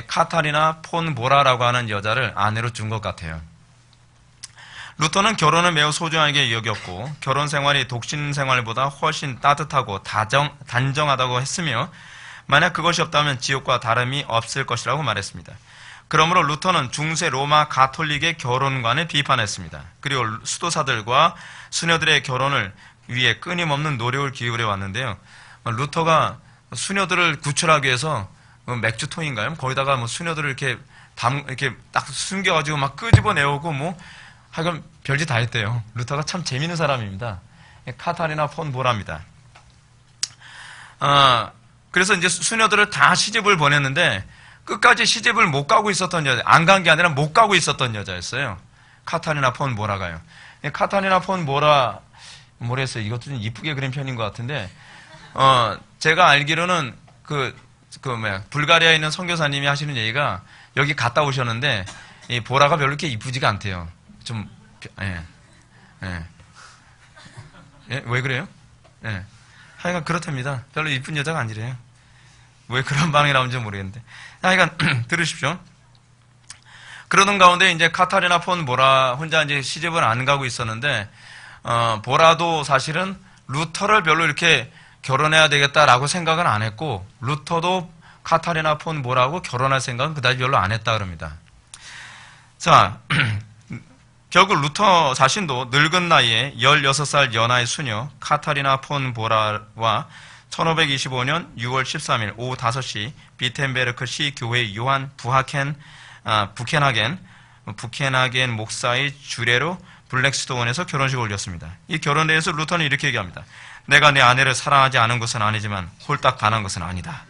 카타리나 폰 보라라고 하는 여자를 아내로 준 것 같아요. 루터는 결혼을 매우 소중하게 여겼고 결혼 생활이 독신 생활보다 훨씬 따뜻하고 단정하다고 했으며 만약 그것이 없다면 지옥과 다름이 없을 것이라고 말했습니다. 그러므로 루터는 중세 로마 가톨릭의 결혼관을 비판했습니다. 그리고 수도사들과 수녀들의 결혼을 위해 끊임없는 노력을 기울여 왔는데요. 루터가 수녀들을 구출하기 위해서 맥주통인가요? 거기다가 뭐 수녀들을 이렇게 딱 숨겨가지고 막 끄집어내오고 하여간 별짓 다 했대요. 루터가 참 재밌는 사람입니다. 카타리나 폰 보라입니다. 그래서 이제 수녀들을 다 시집을 보냈는데 끝까지 시집을 못 가고 있었던 여자, 안 간 게 아니라 못 가고 있었던 여자였어요. 카타리나 폰 보라가요. 카타리나 폰 보라, 뭐랬어요? 이것도 좀 이쁘게 그린 편인 것 같은데, 제가 알기로는 불가리아에 있는 선교사님이 하시는 얘기가 여기 갔다 오셨는데, 이 보라가 별로 이렇게 이쁘지가 않대요. 좀, 왜 그래요? 하여간 그렇답니다. 별로 이쁜 여자가 아니래요. 왜 그런 반응이 나오는지 모르겠는데. 하여간, 들으십시오. 그러던 가운데 이제 카타리나 폰 보라 혼자 이제 시집을 안 가고 있었는데, 보라도 사실은 루터를 별로 이렇게 결혼해야 되겠다라고 생각은 안 했고, 루터도 카타리나 폰 보라하고 결혼할 생각은 그다지 별로 안 했다 그럽니다. 자, 결국 루터 자신도 늙은 나이에 16살 연하의 수녀 카타리나 폰 보라와 1525년 6월 13일 오후 5시 비텐베르크 시 교회 요한 부켄하겐 목사의 주례로 블랙스톤에서 결혼식을 올렸습니다. 이 결혼에 대해서 루터는 이렇게 얘기합니다. 내가 내 아내를 사랑하지 않은 것은 아니지만 홀딱 반한 것은 아니다.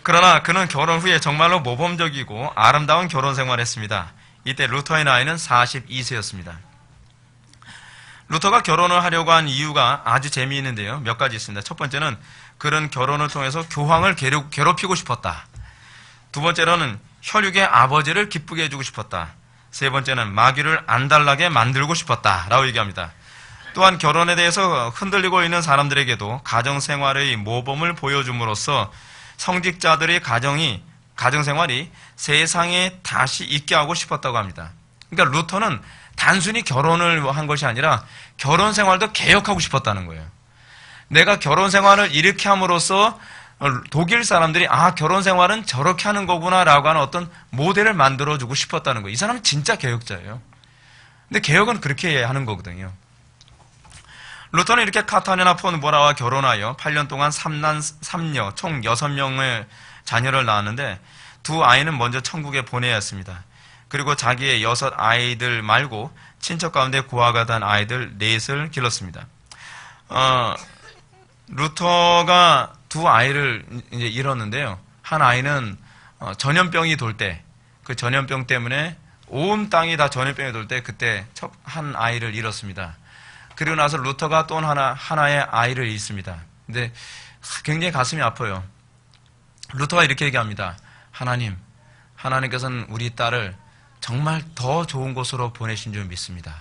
그러나 그는 결혼 후에 정말로 모범적이고 아름다운 결혼 생활을 했습니다. 이때 루터의 나이는 42세였습니다. 루터가 결혼을 하려고 한 이유가 아주 재미있는데요. 몇 가지 있습니다. 첫 번째는 그는 결혼을 통해서 교황을 괴롭히고 싶었다. 두 번째로는 혈육의 아버지를 기쁘게 해주고 싶었다. 세 번째는 마귀를 안달나게 만들고 싶었다 라고 얘기합니다. 또한 결혼에 대해서 흔들리고 있는 사람들에게도 가정생활의 모범을 보여줌으로써 성직자들의 가정생활이 세상에 다시 있게 하고 싶었다고 합니다. 그러니까 루터는 단순히 결혼을 한 것이 아니라 결혼 생활도 개혁하고 싶었다는 거예요. 내가 결혼 생활을 이렇게 함으로써 독일 사람들이 결혼 생활은 저렇게 하는 거구나라고 하는 어떤 모델을 만들어주고 싶었다는 거예요. 이 사람은 진짜 개혁자예요. 근데 개혁은 그렇게 하는 거거든요. 루터는 이렇게 카타리나 폰 보라와 결혼하여 8년 동안 3남 3녀 총 6명의 자녀를 낳았는데 두 아이는 먼저 천국에 보내야 했습니다. 그리고 자기의 6아이들 말고 친척 가운데 고아가 된 아이들 4을 길렀습니다. 루터가 두 아이를 이제 잃었는데요. 한 아이는 전염병이 돌 때, 그 전염병 때문에 온 땅이 다 전염병이 돌 때 그때 한 아이를 잃었습니다. 그리고 나서 루터가 또 하나의 아이를 잃습니다. 근데 굉장히 가슴이 아파요. 루터가 이렇게 얘기합니다. 하나님께서는 우리 딸을 정말 더 좋은 곳으로 보내신 줄 믿습니다.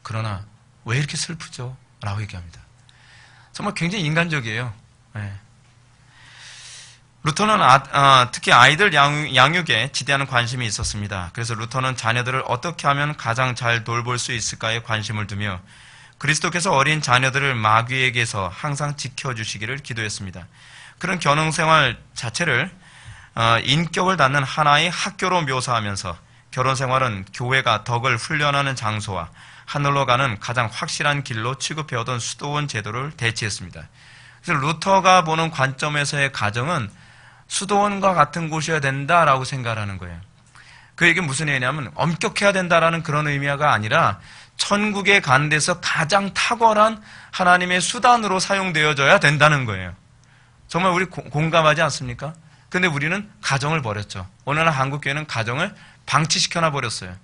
그러나 왜 이렇게 슬프죠? 라고 얘기합니다. 정말 굉장히 인간적이에요. 네. 루터는 특히 아이들 양육에 지대한 관심이 있었습니다. 그래서 루터는 자녀들을 어떻게 하면 가장 잘 돌볼 수 있을까에 관심을 두며 그리스도께서 어린 자녀들을 마귀에게서 항상 지켜주시기를 기도했습니다. 그런 결혼생활 자체를 인격을 닫는 하나의 학교로 묘사하면서 결혼생활은 교회가 덕을 훈련하는 장소와 하늘로 가는 가장 확실한 길로 취급해오던 수도원 제도를 대체했습니다. 그래서 루터가 보는 관점에서의 가정은 수도원과 같은 곳이어야 된다라고 생각하는 거예요. 그 얘기는 무슨 얘기냐면 엄격해야 된다라는 그런 의미가 아니라 천국에 가는 데서 가장 탁월한 하나님의 수단으로 사용되어져야 된다는 거예요. 정말 우리 공감하지 않습니까? 근데 우리는 가정을 버렸죠. 오늘날 한국교회는 가정을 방치시켜놔 버렸어요.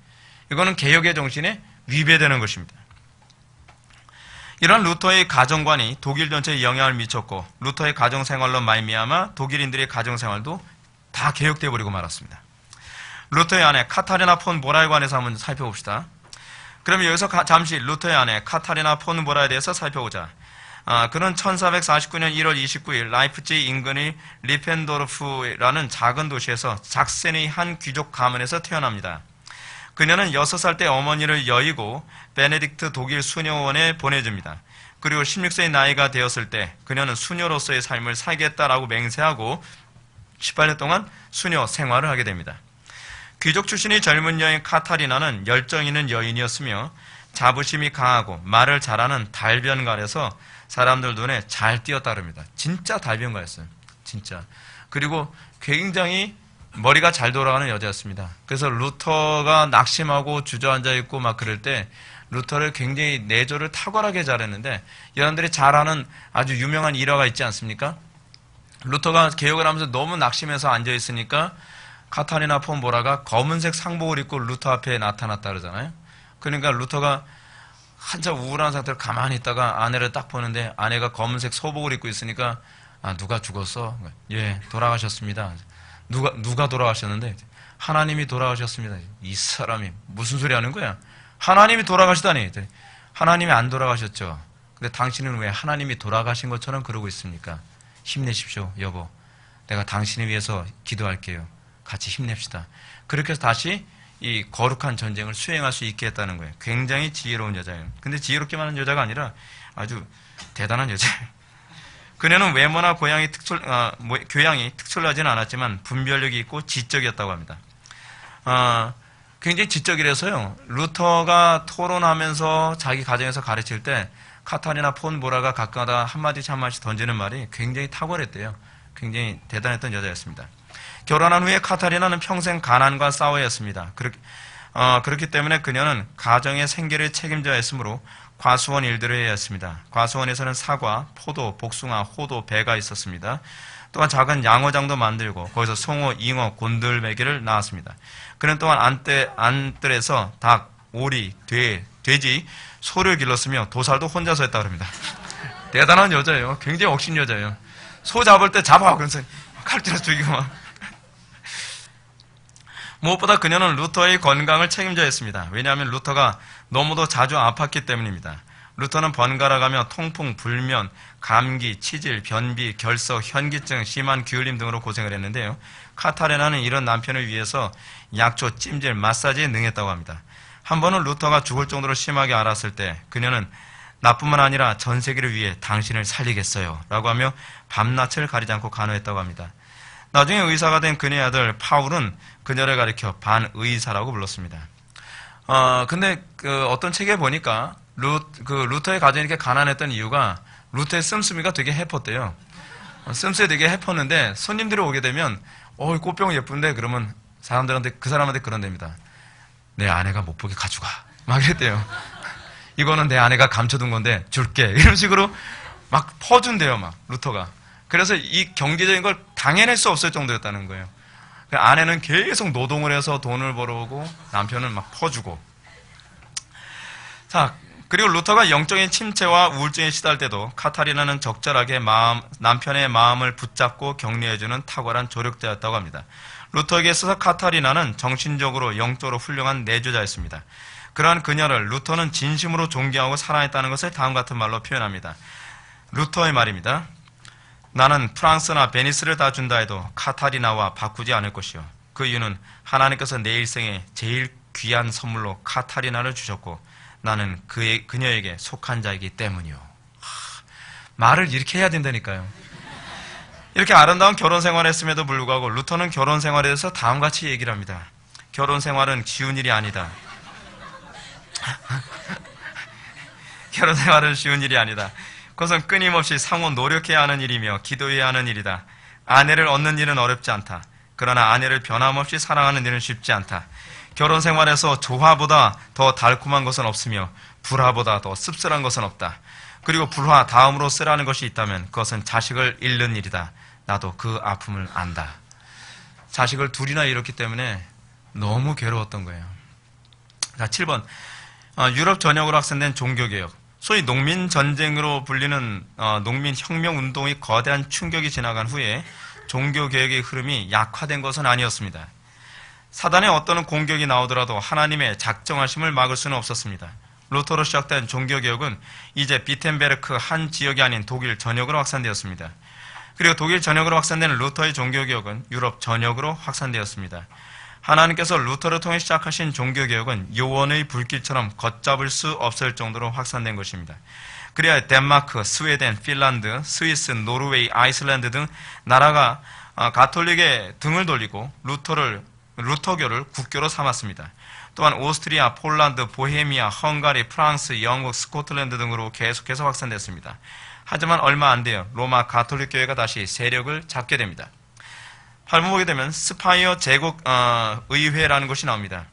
이거는 개혁의 정신에 위배되는 것입니다. 이러한 루터의 가정관이 독일 전체에 영향을 미쳤고 루터의 가정생활로 말미암아 독일인들의 가정생활도 다 개혁되어 버리고 말았습니다. 루터의 아내 카타리나 폰 보라에 관해서 한번 살펴봅시다. 그럼 여기서 잠시 루터의 아내 카타리나 폰 보라에 대해서 살펴보자. 그는 1449년 1월 29일 라이프치히 인근의 리펜도르프라는 작은 도시에서 작센의 한 귀족 가문에서 태어납니다. 그녀는 6살 때 어머니를 여의고 베네딕트 독일 수녀원에 보내줍니다. 그리고 16세의 나이가 되었을 때 그녀는 수녀로서의 삶을 살겠다라고 맹세하고 18년 동안 수녀 생활을 하게 됩니다. 귀족 출신의 젊은 여인 카타리나는 열정 있는 여인이었으며 자부심이 강하고 말을 잘하는 달변가라서 사람들 눈에 잘 띄었다 그럽니다. 진짜 달변가였어요. 진짜. 그리고 굉장히 머리가 잘 돌아가는 여자였습니다. 그래서 루터가 낙심하고 주저앉아 있고 막 그럴 때 루터를 굉장히 내조를 탁월하게 잘했는데 여러분들이 잘 아는 아주 유명한 일화가 있지 않습니까? 루터가 개혁을 하면서 너무 낙심해서 앉아 있으니까 카타리나 폰 보라가 검은색 상복을 입고 루터 앞에 나타났다 그러잖아요. 그러니까 루터가 한참 우울한 상태로 가만히 있다가 아내를 딱 보는데 아내가 검은색 소복을 입고 있으니까 아, 누가 죽었어? 예, 돌아가셨습니다. 누가 돌아가셨는데? 하나님이 돌아가셨습니다. 이 사람이 무슨 소리 하는 거야? 하나님이 돌아가시다니. 하나님이 안 돌아가셨죠. 근데 당신은 왜 하나님이 돌아가신 것처럼 그러고 있습니까? 힘내십시오, 여보. 내가 당신을 위해서 기도할게요. 같이 힘냅시다. 그렇게 해서 다시 이 거룩한 전쟁을 수행할 수 있게 했다는 거예요. 굉장히 지혜로운 여자예요. 근데 지혜롭기만 한 여자가 아니라 아주 대단한 여자예요. 그녀는 외모나 교양이 특출나지는 않았지만 분별력이 있고 지적이었다고 합니다. 굉장히 지적이라서요. 루터가 토론하면서 자기 가정에서 가르칠 때 카타리나 폰 보라가 가끔가다 한마디씩 던지는 말이 굉장히 탁월했대요. 굉장히 대단했던 여자였습니다. 결혼한 후에 카타리나는 평생 가난과 싸워야 했습니다. 그렇기 때문에 그녀는 가정의 생계를 책임져야 했으므로 과수원 일들을 해야 했습니다. 과수원에서는 사과, 포도, 복숭아, 호도, 배가 있었습니다. 또한 작은 양어장도 만들고 거기서 송어, 잉어, 곤들매기를 낳았습니다. 그는 또한 안뜰에서 닭, 오리, 돼지, 소를 길렀으며 도살도 혼자서 했다고 합니다. 대단한 여자예요. 굉장히 억신 여자예요. 소 잡을 때 잡아! 그래서 칼질해서 죽이고 막. 무엇보다 그녀는 루터의 건강을 책임져야 했습니다. 왜냐하면 루터가 너무도 자주 아팠기 때문입니다. 루터는 번갈아가며 통풍, 불면, 감기, 치질, 변비, 결석, 현기증, 심한 기울임 등으로 고생을 했는데요. 카타리나는 이런 남편을 위해서 약초, 찜질, 마사지에 능했다고 합니다. 한 번은 루터가 죽을 정도로 심하게 앓았을 때 그녀는 나뿐만 아니라 전 세계를 위해 당신을 살리겠어요 라고 하며 밤낮을 가리지 않고 간호했다고 합니다. 나중에 의사가 된 그녀의 아들 파울은 그녀를 가리켜 반의사라고 불렀습니다. 근데 어떤 책에 보니까 루터의 가정이 이렇게 가난했던 이유가 루터의 씀씀이가 되게 해펐대요. 씀씀이 되게 해펐는데 손님들이 오게 되면 꽃병 예쁜데 그러면 그 사람한테 그런 됩니다. 내 아내가 못 보게 가져가. 막 이랬대요. 이거는 내 아내가 감춰둔 건데 줄게. 이런 식으로 막 퍼준대요, 막 루터가. 그래서 이 경제적인 걸 당해낼 수 없을 정도였다는 거예요. 아내는 계속 노동을 해서 돈을 벌어오고 남편은 막 퍼주고. 자, 그리고 루터가 영적인 침체와 우울증에 시달 때도 카타리나는 적절하게 남편의 마음을 붙잡고 격려해주는 탁월한 조력자였다고 합니다. 루터에게 있어서 카타리나는 정신적으로 영적으로 훌륭한 내조자였습니다. 그러한 그녀를 루터는 진심으로 존경하고 사랑했다는 것을 다음 같은 말로 표현합니다. 루터의 말입니다. 나는 프랑스나 베니스를 다 준다 해도 카타리나와 바꾸지 않을 것이요. 그 이유는 하나님께서 내 일생에 제일 귀한 선물로 카타리나를 주셨고 나는 그녀에게 속한 자이기 때문이요. 말을 이렇게 해야 된다니까요. 이렇게 아름다운 결혼 생활을 했음에도 불구하고 루터는 결혼 생활에 대해서 다음같이 얘기를 합니다. 결혼 생활은 쉬운 일이 아니다. 결혼 생활은 쉬운 일이 아니다. 그것은 끊임없이 상호 노력해야 하는 일이며 기도해야 하는 일이다. 아내를 얻는 일은 어렵지 않다. 그러나 아내를 변함없이 사랑하는 일은 쉽지 않다. 결혼 생활에서 조화보다 더 달콤한 것은 없으며 불화보다 더 씁쓸한 것은 없다. 그리고 불화 다음으로 쓰라는 것이 있다면 그것은 자식을 잃는 일이다. 나도 그 아픔을 안다. 자식을 둘이나 잃었기 때문에 너무 괴로웠던 거예요. 자, 7번. 유럽 전역으로 확산된 종교개혁. 소위 농민전쟁으로 불리는 농민혁명운동의 거대한 충격이 지나간 후에 종교개혁의 흐름이 약화된 것은 아니었습니다. 사단의 어떤 공격이 나오더라도 하나님의 작정하심을 막을 수는 없었습니다. 루터로 시작된 종교개혁은 이제 비텐베르크 한 지역이 아닌 독일 전역으로 확산되었습니다. 그리고 독일 전역으로 확산된 루터의 종교개혁은 유럽 전역으로 확산되었습니다. 하나님께서 루터를 통해 시작하신 종교개혁은 요원의 불길처럼 걷잡을 수 없을 정도로 확산된 것입니다. 그래야 덴마크, 스웨덴, 핀란드, 스위스, 노르웨이, 아이슬란드 등 나라가 가톨릭에 등을 돌리고 루터교를 국교로 삼았습니다. 또한 오스트리아, 폴란드, 보헤미아, 헝가리, 프랑스, 영국, 스코틀랜드 등으로 계속해서 확산됐습니다. 하지만 얼마 안 돼요. 로마 가톨릭 교회가 다시 세력을 잡게 됩니다. 한번 보게 되면 스파이어 제국 의회라는 것이 나옵니다.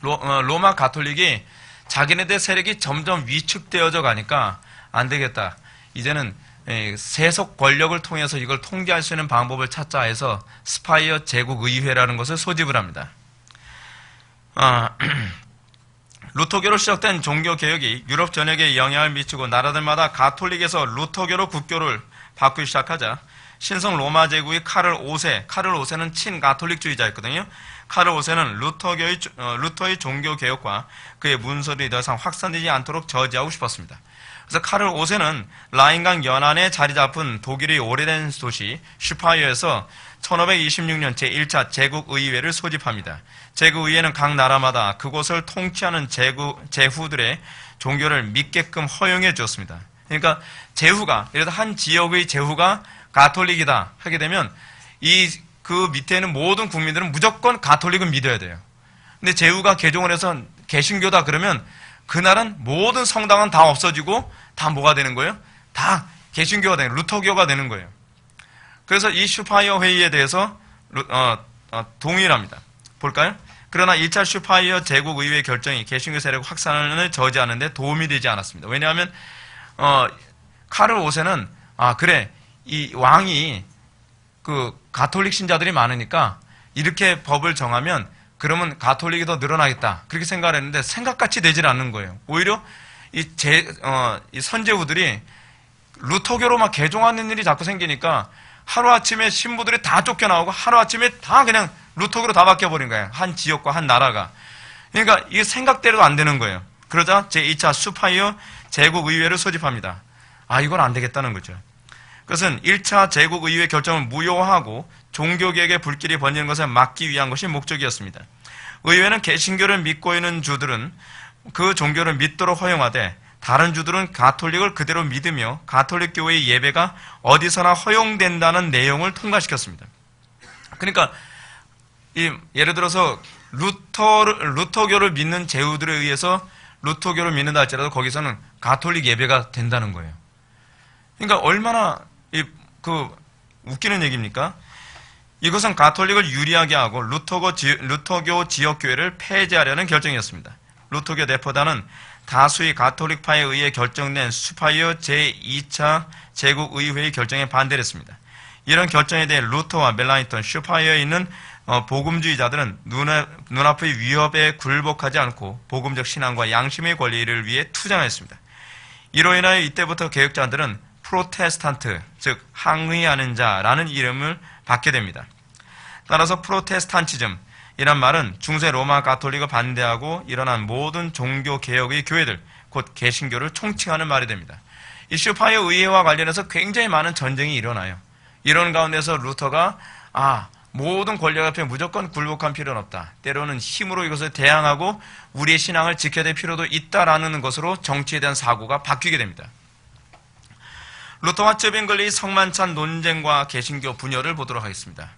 로마 가톨릭이 자기네들 세력이 점점 위축되어져 가니까 안 되겠다. 이제는 세속 권력을 통해서 이걸 통제할 수 있는 방법을 찾자 해서 스파이어 제국 의회라는 것을 소집을 합니다. 루터교로 시작된 종교개혁이 유럽 전역에 영향을 미치고 나라들마다 가톨릭에서 루터교로 국교를 바꾸기 시작하자 신성 로마 제국의 카를 5세는 친가톨릭주의자였거든요. 카를 5세는 루터의 종교개혁과 그의 문서들이 더 이상 확산되지 않도록 저지하고 싶었습니다. 그래서 카를 5세는 라인강 연안에 자리 잡은 독일의 오래된 도시 슈파이어에서 1526년 제1차 제국의회를 소집합니다. 제국의회는 각 나라마다 그곳을 통치하는 제후들의 종교를 믿게끔 허용해 주었습니다. 그러니까 제후가, 예를 들어 한 지역의 제후가 가톨릭이다 하게 되면 그 밑에 있는 모든 국민들은 무조건 가톨릭을 믿어야 돼요. 근데 제후가 개종을 해서 개신교다 그러면 그날은 모든 성당은 다 없어지고 다 뭐가 되는 거예요? 다 개신교가 되는, 루터교가 되는 거예요. 그래서 이 슈파이어 회의에 대해서 동의합니다. 볼까요? 그러나 1차 슈파이어 제국의회 결정이 개신교 세력 확산을 저지하는 데 도움이 되지 않았습니다. 왜냐하면 카를 5세는 그래, 이 왕이 그 가톨릭 신자들이 많으니까 이렇게 법을 정하면 그러면 가톨릭이 더 늘어나겠다. 그렇게 생각을 했는데 생각같이 되질 않는 거예요. 오히려 이 선제후들이 루터교로 막 개종하는 일이 자꾸 생기니까 하루아침에 신부들이 다 쫓겨나오고 하루아침에 다 그냥 루터교로 다 바뀌어버린 거예요. 한 지역과 한 나라가. 그러니까 이게 생각대로도 안 되는 거예요. 그러자 제2차 슈파이어 제국의회를 소집합니다. 이건 안 되겠다는 거죠. 그것은 1차 제국의회 결정을 무효화하고 종교개혁의 불길이 번지는 것을 막기 위한 것이 목적이었습니다. 의회는 개신교를 믿고 있는 주들은 그 종교를 믿도록 허용하되 다른 주들은 가톨릭을 그대로 믿으며 가톨릭 교회의 예배가 어디서나 허용된다는 내용을 통과시켰습니다. 그러니까 예를 들어서 루터교를 믿는 제후들에 의해서 루터교를 믿는다 할지라도 거기서는 가톨릭 예배가 된다는 거예요. 그러니까 얼마나 웃기는 얘기입니까? 이것은 가톨릭을 유리하게 하고 루터교 지역교회를 폐지하려는 결정이었습니다. 루터교 대표단은 다수의 가톨릭파에 의해 결정된 슈파이어 제2차 제국의회의 결정에 반대를 했습니다. 이런 결정에 대해 루터와 멜라니턴, 슈파이어에 있는 복음주의자들은 눈앞의 위협에 굴복하지 않고 복음적 신앙과 양심의 권리를 위해 투쟁했습니다. 이로 인하여 이때부터 개혁자들은 프로테스탄트, 즉 항의하는 자라는 이름을 받게 됩니다. 따라서 프로테스탄티즘 이란 말은 중세 로마 가톨릭을 반대하고 일어난 모든 종교 개혁의 교회들, 곧 개신교를 총칭하는 말이 됩니다. 이 슈파이어 의회와 관련해서 굉장히 많은 전쟁이 일어나요. 이런 가운데서 루터가 모든 권력 앞에 무조건 굴복한 필요는 없다. 때로는 힘으로 이것을 대항하고 우리의 신앙을 지켜야 될 필요도 있다라는 것으로 정치에 대한 사고가 바뀌게 됩니다. 루터와 쯔빙글리의 성만찬 논쟁과 개신교 분열을 보도록 하겠습니다.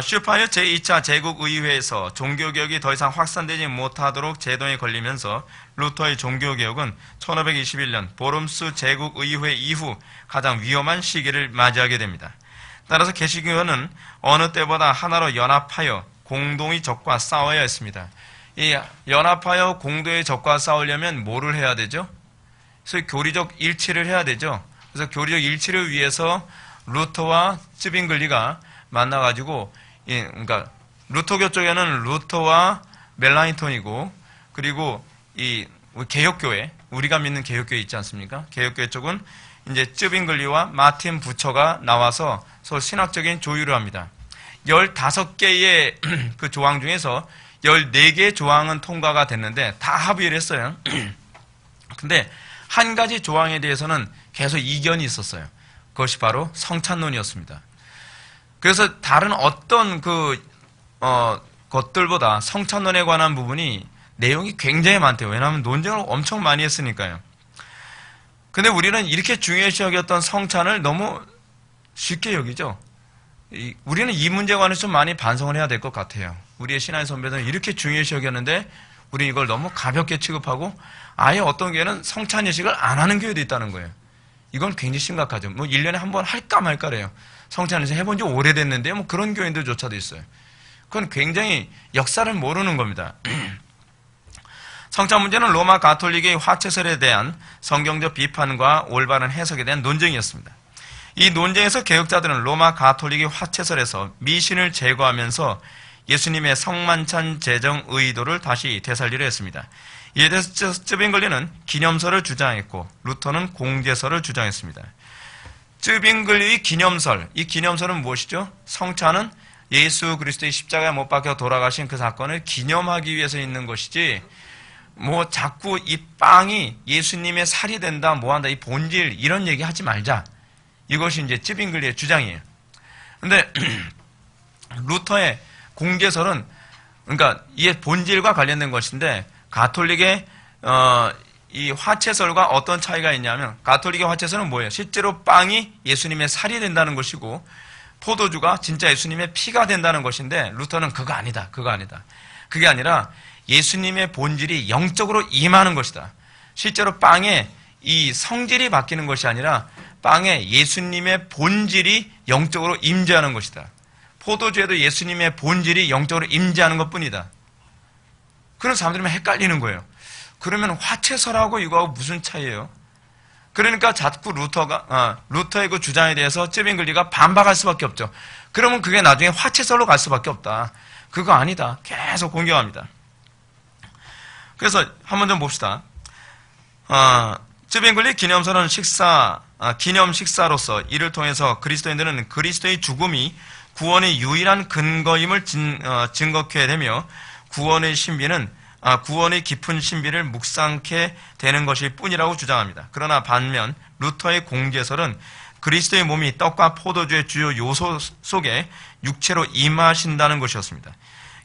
슈파이어 제2차 제국의회에서 종교개혁이 더 이상 확산되지 못하도록 제동에 걸리면서 루터의 종교개혁은 1521년 보름스 제국의회 이후 가장 위험한 시기를 맞이하게 됩니다. 따라서 개신교는 어느 때보다 하나로 연합하여 공동의 적과 싸워야 했습니다. 이 연합하여 공동의 적과 싸우려면 뭐를 해야 되죠? 그래서 교리적 일치를 해야 되죠. 그래서 교리적 일치를 위해서 루터와 쯔빙글리가 만나가지고, 그러니까 루터교 쪽에는 루터와 멜라니톤이고, 그리고 이 개혁교회, 우리가 믿는 개혁교회 있지 않습니까? 개혁교회 쪽은 이제 쯔빙글리와 마틴 부처가 나와서 서로 신학적인 조율을 합니다. 15개의 그 조항 중에서 14개의 조항은 통과가 됐는데 다 합의를 했어요. 근데 한 가지 조항에 대해서는 계속 이견이 있었어요. 그것이 바로 성찬론이었습니다. 그래서 다른 어떤 것들보다 성찬론에 관한 부분이 내용이 굉장히 많대요. 왜냐하면 논쟁을 엄청 많이 했으니까요. 근데 우리는 이렇게 중요시 여겼던 성찬을 너무 쉽게 여기죠. 우리는 이 문제에 관해서 좀 많이 반성을 해야 될 것 같아요. 우리의 신앙의 선배들은 이렇게 중요시 여겼는데 우리 이걸 너무 가볍게 취급하고 아예 어떤 교회는 성찬 예식을 안 하는 교회도 있다는 거예요. 이건 굉장히 심각하죠. 뭐 1년에 한 번 할까 말까래요. 성찬 예식 해본 지 오래됐는데 뭐 그런 교인들조차도 있어요. 그건 굉장히 역사를 모르는 겁니다. 성찬 문제는 로마 가톨릭의 화채설에 대한 성경적 비판과 올바른 해석에 대한 논쟁이었습니다. 이 논쟁에서 개혁자들은 로마 가톨릭의 화채설에서 미신을 제거하면서 예수님의 성만찬 제정 의도를 다시 되살리려 했습니다. 이에 대해서 쯔빙글리는 기념설을 주장했고 루터는 공제설을 주장했습니다. 쯔빙글리의 기념설, 이 기념설은 무엇이죠? 성찬은 예수 그리스도의 십자가에 못 박혀 돌아가신 그 사건을 기념하기 위해서 있는 것이지 뭐 자꾸 이 빵이 예수님의 살이 된다 뭐한다 이 본질 이런 얘기 하지 말자. 이것이 이제 쯔빙글리의 주장이에요. 근데 루터의 공제설은 그러니까 이 본질과 관련된 것인데 가톨릭의 이 화채설과 어떤 차이가 있냐면 가톨릭의 화채설은 뭐예요? 실제로 빵이 예수님의 살이 된다는 것이고 포도주가 진짜 예수님의 피가 된다는 것인데 루터는 그거 아니다. 그거 아니다. 그게 아니라 예수님의 본질이 영적으로 임하는 것이다. 실제로 빵에 이 성질이 바뀌는 것이 아니라 빵에 예수님의 본질이 영적으로 임재하는 것이다. 포도주에도 예수님의 본질이 영적으로 임재하는 것뿐이다. 그런 사람들이 헷갈리는 거예요. 그러면 화채설하고 이거하고 무슨 차이예요? 그러니까 자꾸 루터의 그 주장에 대해서 쯔빙글리가 반박할 수밖에 없죠. 그러면 그게 나중에 화채설로 갈 수밖에 없다. 그거 아니다. 계속 공격합니다. 그래서 한번 좀 봅시다. 쯔빙글리 기념설은 기념 식사로서 이를 통해서 그리스도인들은 그리스도의 죽음이 구원의 유일한 근거임을 증거케 되며 구원의 깊은 신비를 묵상케 되는 것일 뿐이라고 주장합니다. 그러나 반면 루터의 공제설은 그리스도의 몸이 떡과 포도주의 주요 요소 속에 육체로 임하신다는 것이었습니다.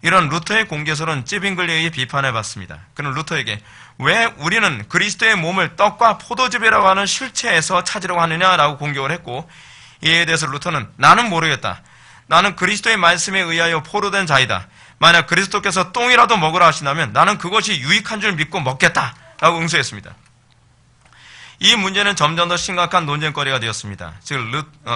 이런 루터의 공제설은 쯔빙글리의 비판을 받습니다. 그는 루터에게 왜 우리는 그리스도의 몸을 떡과 포도즙이라고 하는 실체에서 찾으려고 하느냐라고 공격을 했고 이에 대해서 루터는 나는 모르겠다. 나는 그리스도의 말씀에 의하여 포로된 자이다. 만약 그리스도께서 똥이라도 먹으라 하신다면 나는 그것이 유익한 줄 믿고 먹겠다라고 응수했습니다. 이 문제는 점점 더 심각한 논쟁거리가 되었습니다. 즉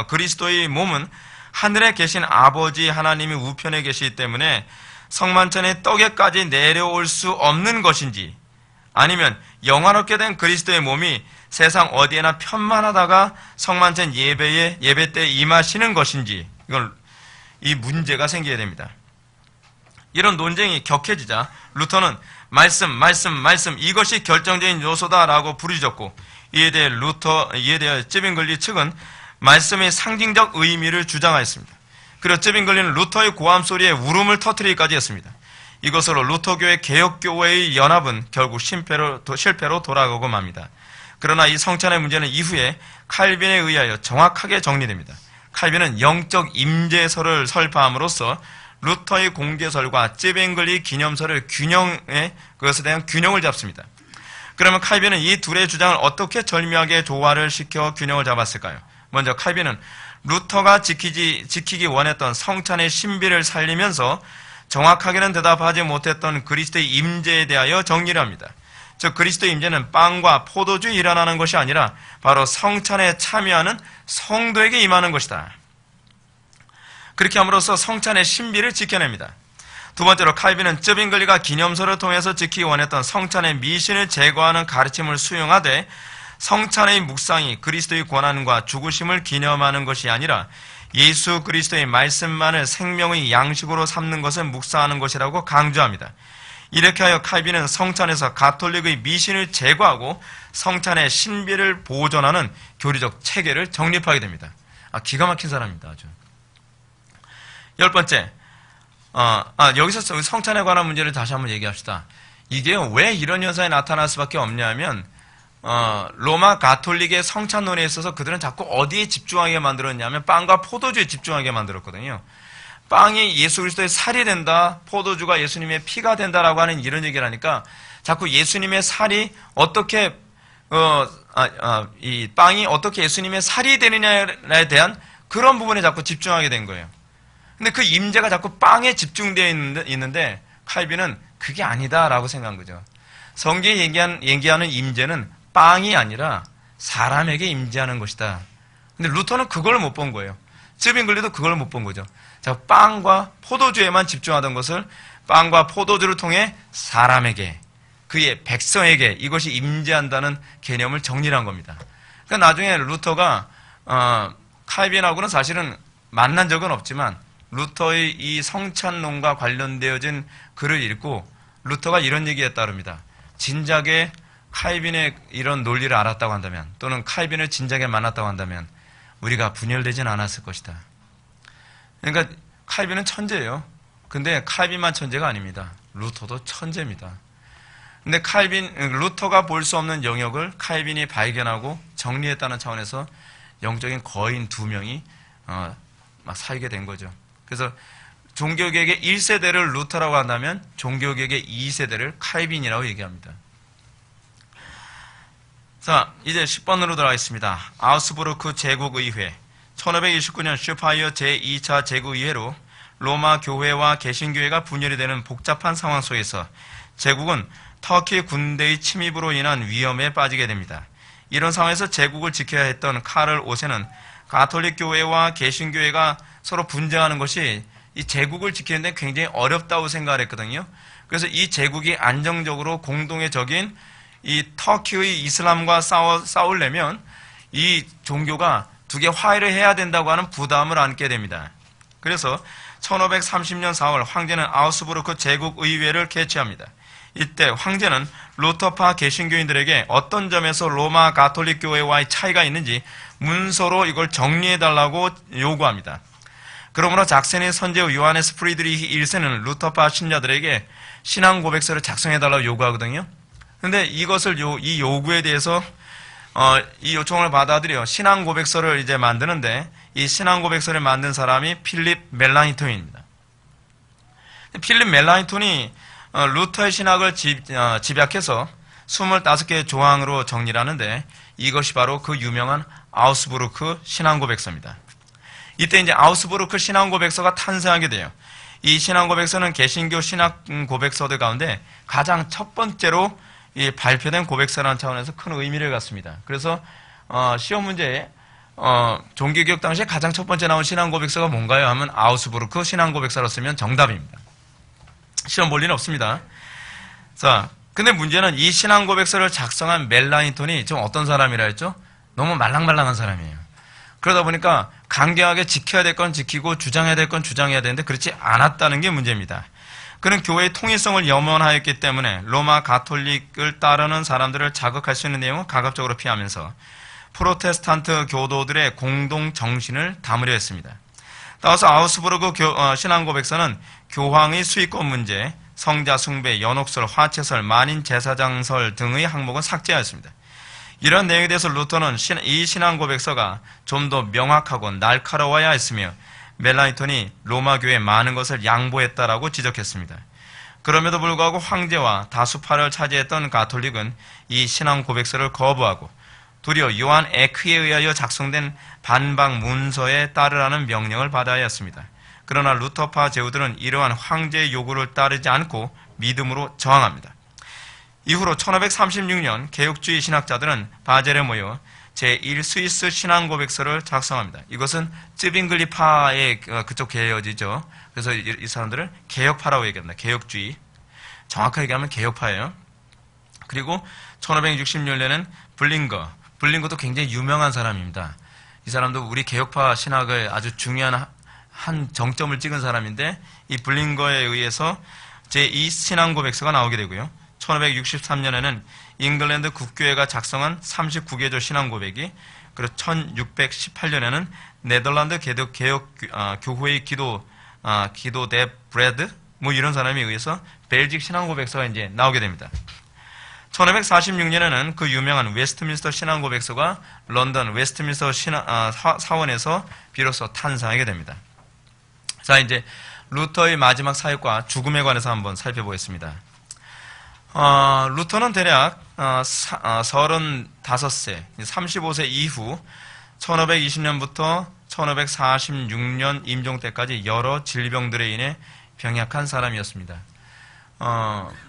그리스도의 몸은 하늘에 계신 아버지 하나님이 우편에 계시기 때문에 성만찬의 떡에까지 내려올 수 없는 것인지 아니면 영화롭게 된 그리스도의 몸이 세상 어디에나 편만하다가 성만찬 예배 때 임하시는 것인지 이 문제가 생겨야 됩니다. 이런 논쟁이 격해지자 루터는 말씀 이것이 결정적인 요소다라고 부르짖었고 이에 대해 쯔빙글리 측은 말씀의 상징적 의미를 주장하였습니다. 그리고 쯔빙글리는 루터의 고함 소리에 울음을 터뜨리기까지 했습니다. 이것으로 루터교회 개혁교회의 연합은 결국 실패로 돌아가고 맙니다. 그러나 이 성찬의 문제는 이후에 칼빈에 의하여 정확하게 정리됩니다. 칼빈은 영적 임재설을 설파함으로써 루터의 공제설과 쯔빙글리 기념설을 그것에 대한 균형을 잡습니다. 그러면 칼빈은 이 둘의 주장을 어떻게 절묘하게 조화를 시켜 균형을 잡았을까요? 먼저 칼빈은 루터가 지키기 원했던 성찬의 신비를 살리면서 정확하게는 대답하지 못했던 그리스도의 임재에 대하여 정리를 합니다. 즉 그리스도의 임재는 빵과 포도주에 일어나는 것이 아니라 바로 성찬에 참여하는 성도에게 임하는 것이다. 그렇게 함으로써 성찬의 신비를 지켜냅니다. 두 번째로 칼빈은 쯔빙글리가 기념설을 통해서 지키기 원했던 성찬의 미신을 제거하는 가르침을 수용하되 성찬의 묵상이 그리스도의 고난과 죽으심을 기념하는 것이 아니라 예수 그리스도의 말씀만을 생명의 양식으로 삼는 것을 묵상하는 것이라고 강조합니다. 이렇게 하여 칼빈은 성찬에서 가톨릭의 미신을 제거하고 성찬의 신비를 보존하는 교리적 체계를 정립하게 됩니다. 기가 막힌 사람입니다. 아주. 10번째, 여기서 성찬에 관한 문제를 다시 한번 얘기합시다. 이게 왜 이런 현상이 나타날 수밖에 없냐면 로마 가톨릭의 성찬론에 있어서 그들은 자꾸 어디에 집중하게 만들었냐면 빵과 포도주에 집중하게 만들었거든요. 빵이 예수 그리스도의 살이 된다, 포도주가 예수님의 피가 된다라고 하는 이런 얘기를 하니까 자꾸 예수님의 살이 어떻게 이 빵이 어떻게 예수님의 살이 되느냐에 대한 그런 부분에 자꾸 집중하게 된 거예요. 근데 그 임재가 자꾸 빵에 집중되어 있는데 칼빈은 그게 아니다라고 생각한 거죠. 성경이 얘기하는 임재는 빵이 아니라 사람에게 임재하는 것이다. 근데 루터는 그걸 못 본 거예요. 쯔빙글리도 그걸 못 본 거죠. 자, 빵과 포도주에만 집중하던 것을 빵과 포도주를 통해 사람에게, 그의 백성에게 이것이 임재한다는 개념을 정리한 겁니다. 그러니까 나중에 루터가 칼빈하고는 사실은 만난 적은 없지만 루터의 이 성찬론과 관련되어진 글을 읽고 루터가 이런 얘기에 따릅니다. 진작에 칼빈의 이런 논리를 알았다고 한다면, 또는 칼빈을 진작에 만났다고 한다면 우리가 분열되진 않았을 것이다. 그러니까 칼빈은 천재예요. 근데 칼빈만 천재가 아닙니다. 루터도 천재입니다. 근데 루터가 볼 수 없는 영역을 칼빈이 발견하고 정리했다는 차원에서 영적인 거인 두 명이 막 살게 된 거죠. 그래서 종교개혁의 1세대를 루터라고 한다면 종교개혁의 2세대를 칼빈이라고 얘기합니다. 자, 이제 10번으로 들어가겠습니다. 아우스부르크 제국의회. 1529년 슈파이어 제2차 제국의회로 로마 교회와 개신교회가 분열이 되는 복잡한 상황 속에서 제국은 터키 군대의 침입으로 인한 위험에 빠지게 됩니다. 이런 상황에서 제국을 지켜야 했던 카를 5세는 가톨릭 교회와 개신교회가 서로 분쟁하는 것이 이 제국을 지키는데 굉장히 어렵다고 생각을 했거든요. 그래서 이 제국이 안정적으로 공동의 적인 이 터키의 이슬람과 싸우려면 이 종교가 두 개 화해를 해야 된다고 하는 부담을 안게 됩니다. 그래서 1530년 4월 황제는 아우스부르크 제국의회를 개최합니다. 이때 황제는 루터파 개신교인들에게 어떤 점에서 로마 가톨릭 교회와의 차이가 있는지 문서로 이걸 정리해달라고 요구합니다. 그러므로 작센의 선제후 요하네스 프리드리히 1세는 루터파 신자들에게 신앙 고백서를 작성해달라고 요구하거든요. 근데 이것을 이 요구에 대해서 이 요청을 받아들여 신앙 고백서를 이제 만드는데, 이 신앙 고백서를 만든 사람이 필립 멜라니톤입니다. 필립 멜라니톤이 루터의 신학을 집약해서 25개의 조항으로 정리를 하는데, 이것이 바로 그 유명한 아우스부르크 신앙 고백서입니다. 이때 이제 아우스부르크 신앙 고백서가 탄생하게 돼요. 이 신앙 고백서는 개신교 신학 고백서들 가운데 가장 첫 번째로 발표된 고백서라는 차원에서 큰 의미를 갖습니다. 그래서 시험 문제에 종교개혁 당시에 가장 첫 번째 나온 신앙 고백서가 뭔가요? 하면 아우스부르크 신앙 고백서로 쓰면 정답입니다. 시험 볼 리는 없습니다. 자, 근데 문제는 이 신앙 고백서를 작성한 멜라니톤이 좀 어떤 사람이라 했죠? 너무 말랑말랑한 사람이에요. 그러다 보니까 강경하게 지켜야 될 건 지키고 주장해야 될 건 주장해야 되는데 그렇지 않았다는 게 문제입니다. 그는 교회의 통일성을 염원하였기 때문에 로마 가톨릭을 따르는 사람들을 자극할 수 있는 내용은 가급적으로 피하면서 프로테스탄트 교도들의 공동 정신을 담으려 했습니다. 따라서 아우스부르크 신앙 고백서는 교황의 수익권 문제, 성자 숭배, 연옥설, 화채설, 만인 제사장설 등의 항목은 삭제하였습니다. 이런 내용에 대해서 루터는 이 신앙 고백서가 좀 더 명확하고 날카로워야 했으며 멜라니톤이 로마 교회에 많은 것을 양보했다라고 지적했습니다. 그럼에도 불구하고 황제와 다수파를 차지했던 가톨릭은 이 신앙 고백서를 거부하고 도리어 요한 에크에 의하여 작성된 반박 문서에 따르라는 명령을 받아야 했습니다. 그러나 루터파 제후들은 이러한 황제의 요구를 따르지 않고 믿음으로 저항합니다. 이후로 1536년 개혁주의 신학자들은 바젤에 모여 제1 스위스 신앙 고백서를 작성합니다. 이것은 쯔빙글리파의 그쪽 계열이죠. 그래서 이 사람들을 개혁파라고 얘기합니다. 개혁주의. 정확하게 얘기하면 개혁파예요. 그리고 1566년에는 블링거도 굉장히 유명한 사람입니다. 이 사람도 우리 개혁파 신학의 아주 중요한 한 정점을 찍은 사람인데, 이 블링거에 의해서 제2 신앙 고백서가 나오게 되고요. 1563년에는 잉글랜드 국교회가 작성한 39개조 신앙 고백이, 그리고 1618년에는 네덜란드 개혁 교회의 기도대 브레드 이런 사람에 의해서 벨직 신앙 고백서가 이제 나오게 됩니다. 1546년에는 그 유명한 웨스트민스터 신앙 고백서가 런던 웨스트민스터 사원에서 비로소 탄생하게 됩니다. 자, 이제 루터의 마지막 사역과 죽음에 관해서 한번 살펴보겠습니다. 루터는 대략 35세, 35세 이후 1520년부터 1546년 임종 때까지 여러 질병들에 인해 병약한 사람이었습니다.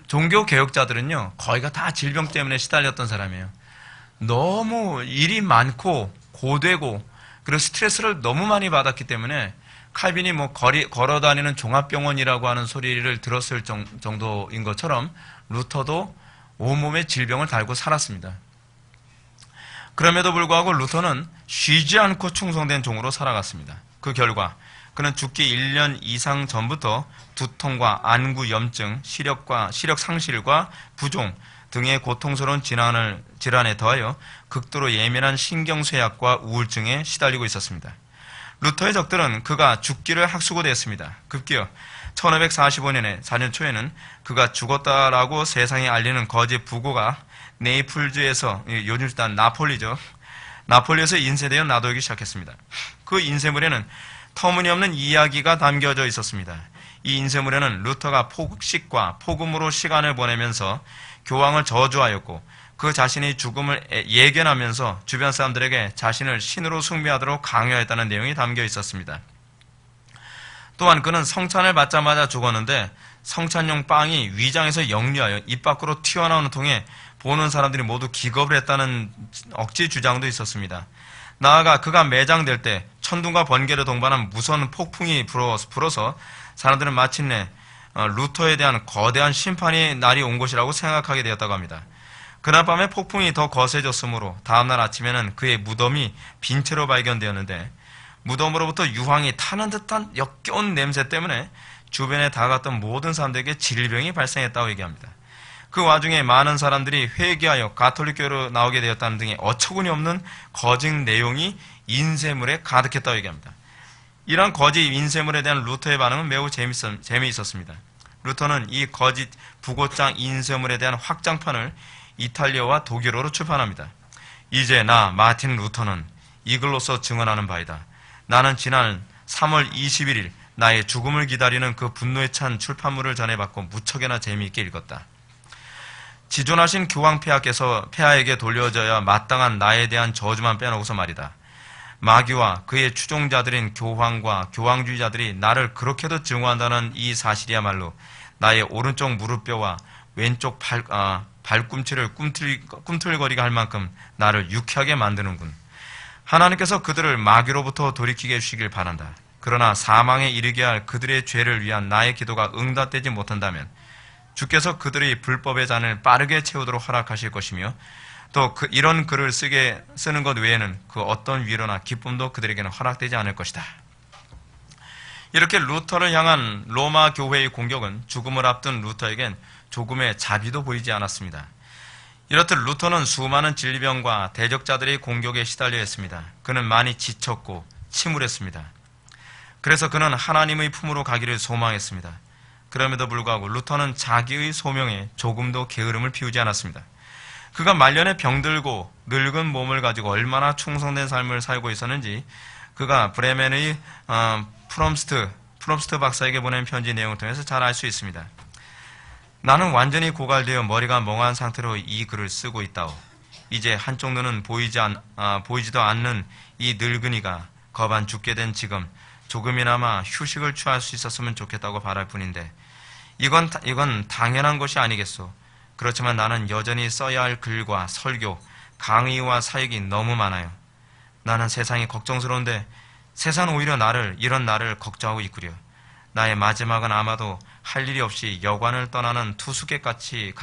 종교 개혁자들은요, 거의가 다 질병 때문에 시달렸던 사람이에요. 너무 일이 많고 고되고 그리고 스트레스를 너무 많이 받았기 때문에 칼빈이 뭐 걸어다니는 종합병원이라고 하는 소리를 들었을 정도인 것처럼 루터도 온몸에 질병을 달고 살았습니다. 그럼에도 불구하고 루터는 쉬지 않고 충성된 종으로 살아갔습니다. 그 결과 그는 죽기 1년 이상 전부터 두통과 안구염증, 시력 상실과 부종 등의 고통스러운 질환에 더하여 극도로 예민한 신경쇠약과 우울증에 시달리고 있었습니다. 루터의 적들은 그가 죽기를 학수고대했습니다. 급기야 1545년에 4년 초에는 그가 죽었다라고 세상에 알리는 거짓 부고가 네이플즈에서, 요즘 일단 나폴리죠. 나폴리에서 인쇄되어 나돌기 시작했습니다. 그 인쇄물에는 터무니없는 이야기가 담겨져 있었습니다. 이 인쇄물에는 루터가 폭식과 폭음으로 시간을 보내면서 교황을 저주하였고 그 자신이 죽음을 예견하면서 주변 사람들에게 자신을 신으로 숭배하도록 강요했다는 내용이 담겨 있었습니다. 또한 그는 성찬을 받자마자 죽었는데 성찬용 빵이 위장에서 역류하여 입 밖으로 튀어나오는 통에 보는 사람들이 모두 기겁을 했다는 억지 주장도 있었습니다. 나아가 그가 매장될 때 천둥과 번개를 동반한 무서운 폭풍이 불어서 사람들은 마침내 루터에 대한 거대한 심판의 날이 온 것이라고 생각하게 되었다고 합니다. 그날 밤에 폭풍이 더 거세졌으므로 다음날 아침에는 그의 무덤이 빈 채로 발견되었는데 무덤으로부터 유황이 타는 듯한 역겨운 냄새 때문에 주변에 다가갔던 모든 사람들에게 질병이 발생했다고 얘기합니다. 그 와중에 많은 사람들이 회개하여 가톨릭교로 나오게 되었다는 등의 어처구니 없는 거짓 내용이 인쇄물에 가득했다고 얘기합니다. 이러한 거짓 인쇄물에 대한 루터의 반응은 매우 재미있었습니다. 루터는 이 거짓 부고장 인쇄물에 대한 확장판을 이탈리아와 독일어로 출판합니다. 이제 나 마틴 루터는 이글로서 증언하는 바이다. 나는 지난 3월 21일 나의 죽음을 기다리는 그 분노에 찬 출판물을 전해받고 무척이나 재미있게 읽었다. 지존하신 교황 폐하에게 돌려져야 마땅한 나에 대한 저주만 빼놓고서 말이다. 마귀와 그의 추종자들인 교황과 교황주의자들이 나를 그렇게도 증오한다는 이 사실이야말로 나의 오른쪽 무릎뼈와 왼쪽 발꿈치를 꿈틀거리게 할 만큼 나를 유쾌하게 만드는군. 하나님께서 그들을 마귀로부터 돌이키게 해주시길 바란다. 그러나 사망에 이르게 할 그들의 죄를 위한 나의 기도가 응답되지 못한다면 주께서 그들의 불법의 잔을 빠르게 채우도록 허락하실 것이며 또 이런 글을 쓰는 것 외에는 그 어떤 위로나 기쁨도 그들에게는 허락되지 않을 것이다. 이렇게 루터를 향한 로마 교회의 공격은 죽음을 앞둔 루터에겐 조금의 자비도 보이지 않았습니다. 이렇듯 루터는 수많은 질병과 대적자들의 공격에 시달려 했습니다. 그는 많이 지쳤고 침울했습니다. 그래서 그는 하나님의 품으로 가기를 소망했습니다. 그럼에도 불구하고 루터는 자기의 소명에 조금도 게으름을 피우지 않았습니다. 그가 말년에 병들고 늙은 몸을 가지고 얼마나 충성된 삶을 살고 있었는지 그가 브레멘의 프롬스트 박사에게 보낸 편지 내용을 통해서 잘 알 수 있습니다. 나는 완전히 고갈되어 머리가 멍한 상태로 이 글을 쓰고 있다오. 이제 한쪽 눈은 보이지도 않는 이 늙은이가 거반 죽게 된 지금 조금이나마 휴식을 취할 수 있었으면 좋겠다고 바랄 뿐인데 이건 당연한 것이 아니겠소. 그렇지만 나는 여전히 써야 할 글과 설교, 강의와 사역이 너무 많아요. 나는 세상이 걱정스러운데 세상은 오히려 이런 나를 걱정하고 있구려. 나의 마지막은 아마도 할 일이 없이 여관을 떠나는 투수객같이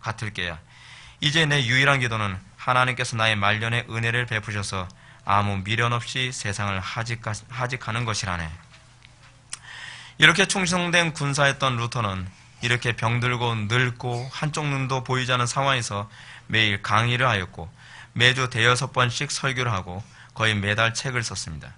같을 게야. 이제 내 유일한 기도는 하나님께서 나의 말년에 은혜를 베푸셔서 아무 미련 없이 세상을 하직하는 것이라네. 이렇게 충성된 군사였던 루터는 이렇게 병들고 늙고 한쪽 눈도 보이지 않는 상황에서 매일 강의를 하였고 매주 대여섯 번씩 설교를 하고 거의 매달 책을 썼습니다.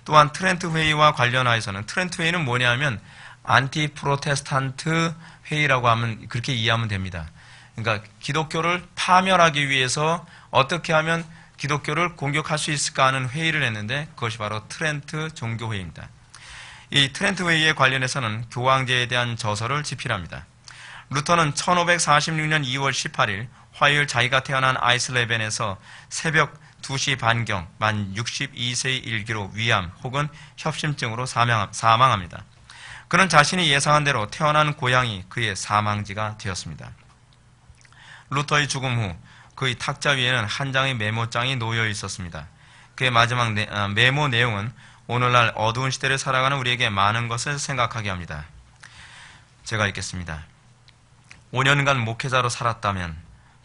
또한 트렌트 회의와 관련하여서는 트렌트 회의는 뭐냐면 안티 프로테스탄트 회의라고 하면 그렇게 이해하면 됩니다. 그러니까 기독교를 파멸하기 위해서 어떻게 하면 기독교를 공격할 수 있을까 하는 회의를 했는데 그것이 바로 트렌트 종교회의입니다. 이 트렌트웨이에 관련해서는 교황제에 대한 저서를 집필합니다. 루터는 1546년 2월 18일 화요일 자기가 태어난 아이슬레벤에서 새벽 2시 반경 만 62세의 일기로 위암 혹은 협심증으로 사망합니다. 그는 자신이 예상한 대로 태어난 고향이 그의 사망지가 되었습니다. 루터의 죽음 후 그의 탁자 위에는 한 장의 메모장이 놓여 있었습니다. 그의 마지막 메모 내용은 오늘날 어두운 시대를 살아가는 우리에게 많은 것을 생각하게 합니다. 제가 읽겠습니다. 5년간 목회자로 살았다면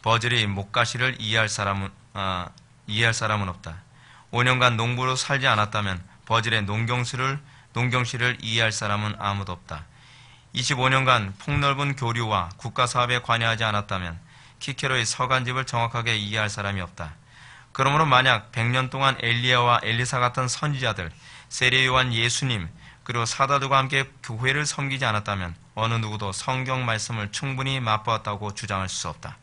버즐이 목가시를 이해할 사람은 없다. 5년간 농부로 살지 않았다면 버즐의 농경시를 이해할 사람은 아무도 없다. 25년간 폭넓은 교류와 국가사업에 관여하지 않았다면 키케로의 서간집을 정확하게 이해할 사람이 없다. 그러므로 만약 100년 동안 엘리야와 엘리사 같은 선지자들, 세례 요한 예수님, 그리고 사도들과 함께 교회를 섬기지 않았다면 어느 누구도 성경 말씀을 충분히 맛보았다고 주장할 수 없다.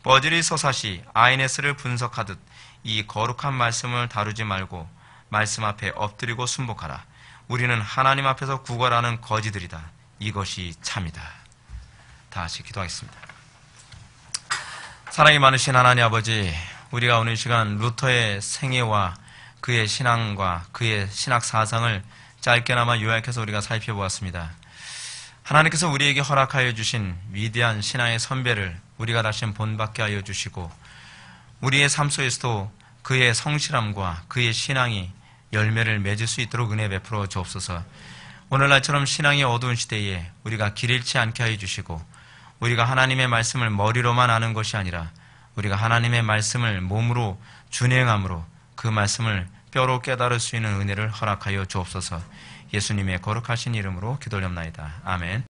버즐이 서사시 아이네스를 분석하듯 이 거룩한 말씀을 다루지 말고 말씀 앞에 엎드리고 순복하라. 우리는 하나님 앞에서 구걸하는 거지들이다. 이것이 참이다. 다 같이 기도하겠습니다. 사랑이 많으신 하나님 아버지, 우리가 오늘 시간 루터의 생애와 그의 신앙과 그의 신학 사상을 짧게나마 요약해서 우리가 살펴보았습니다. 하나님께서 우리에게 허락하여 주신 위대한 신앙의 선배를 우리가 다시 본받게 하여 주시고 우리의 삶 속에서도 그의 성실함과 그의 신앙이 열매를 맺을 수 있도록 은혜 베풀어 주옵소서. 오늘날처럼 신앙이 어두운 시대에 우리가 길 잃지 않게 하여 주시고 우리가 하나님의 말씀을 머리로만 아는 것이 아니라 우리가 하나님의 말씀을 몸으로 준행함으로 그 말씀을 뼈로 깨달을 수 있는 은혜를 허락하여 주옵소서. 예수님의 거룩하신 이름으로 기도올옵나이다. 아멘.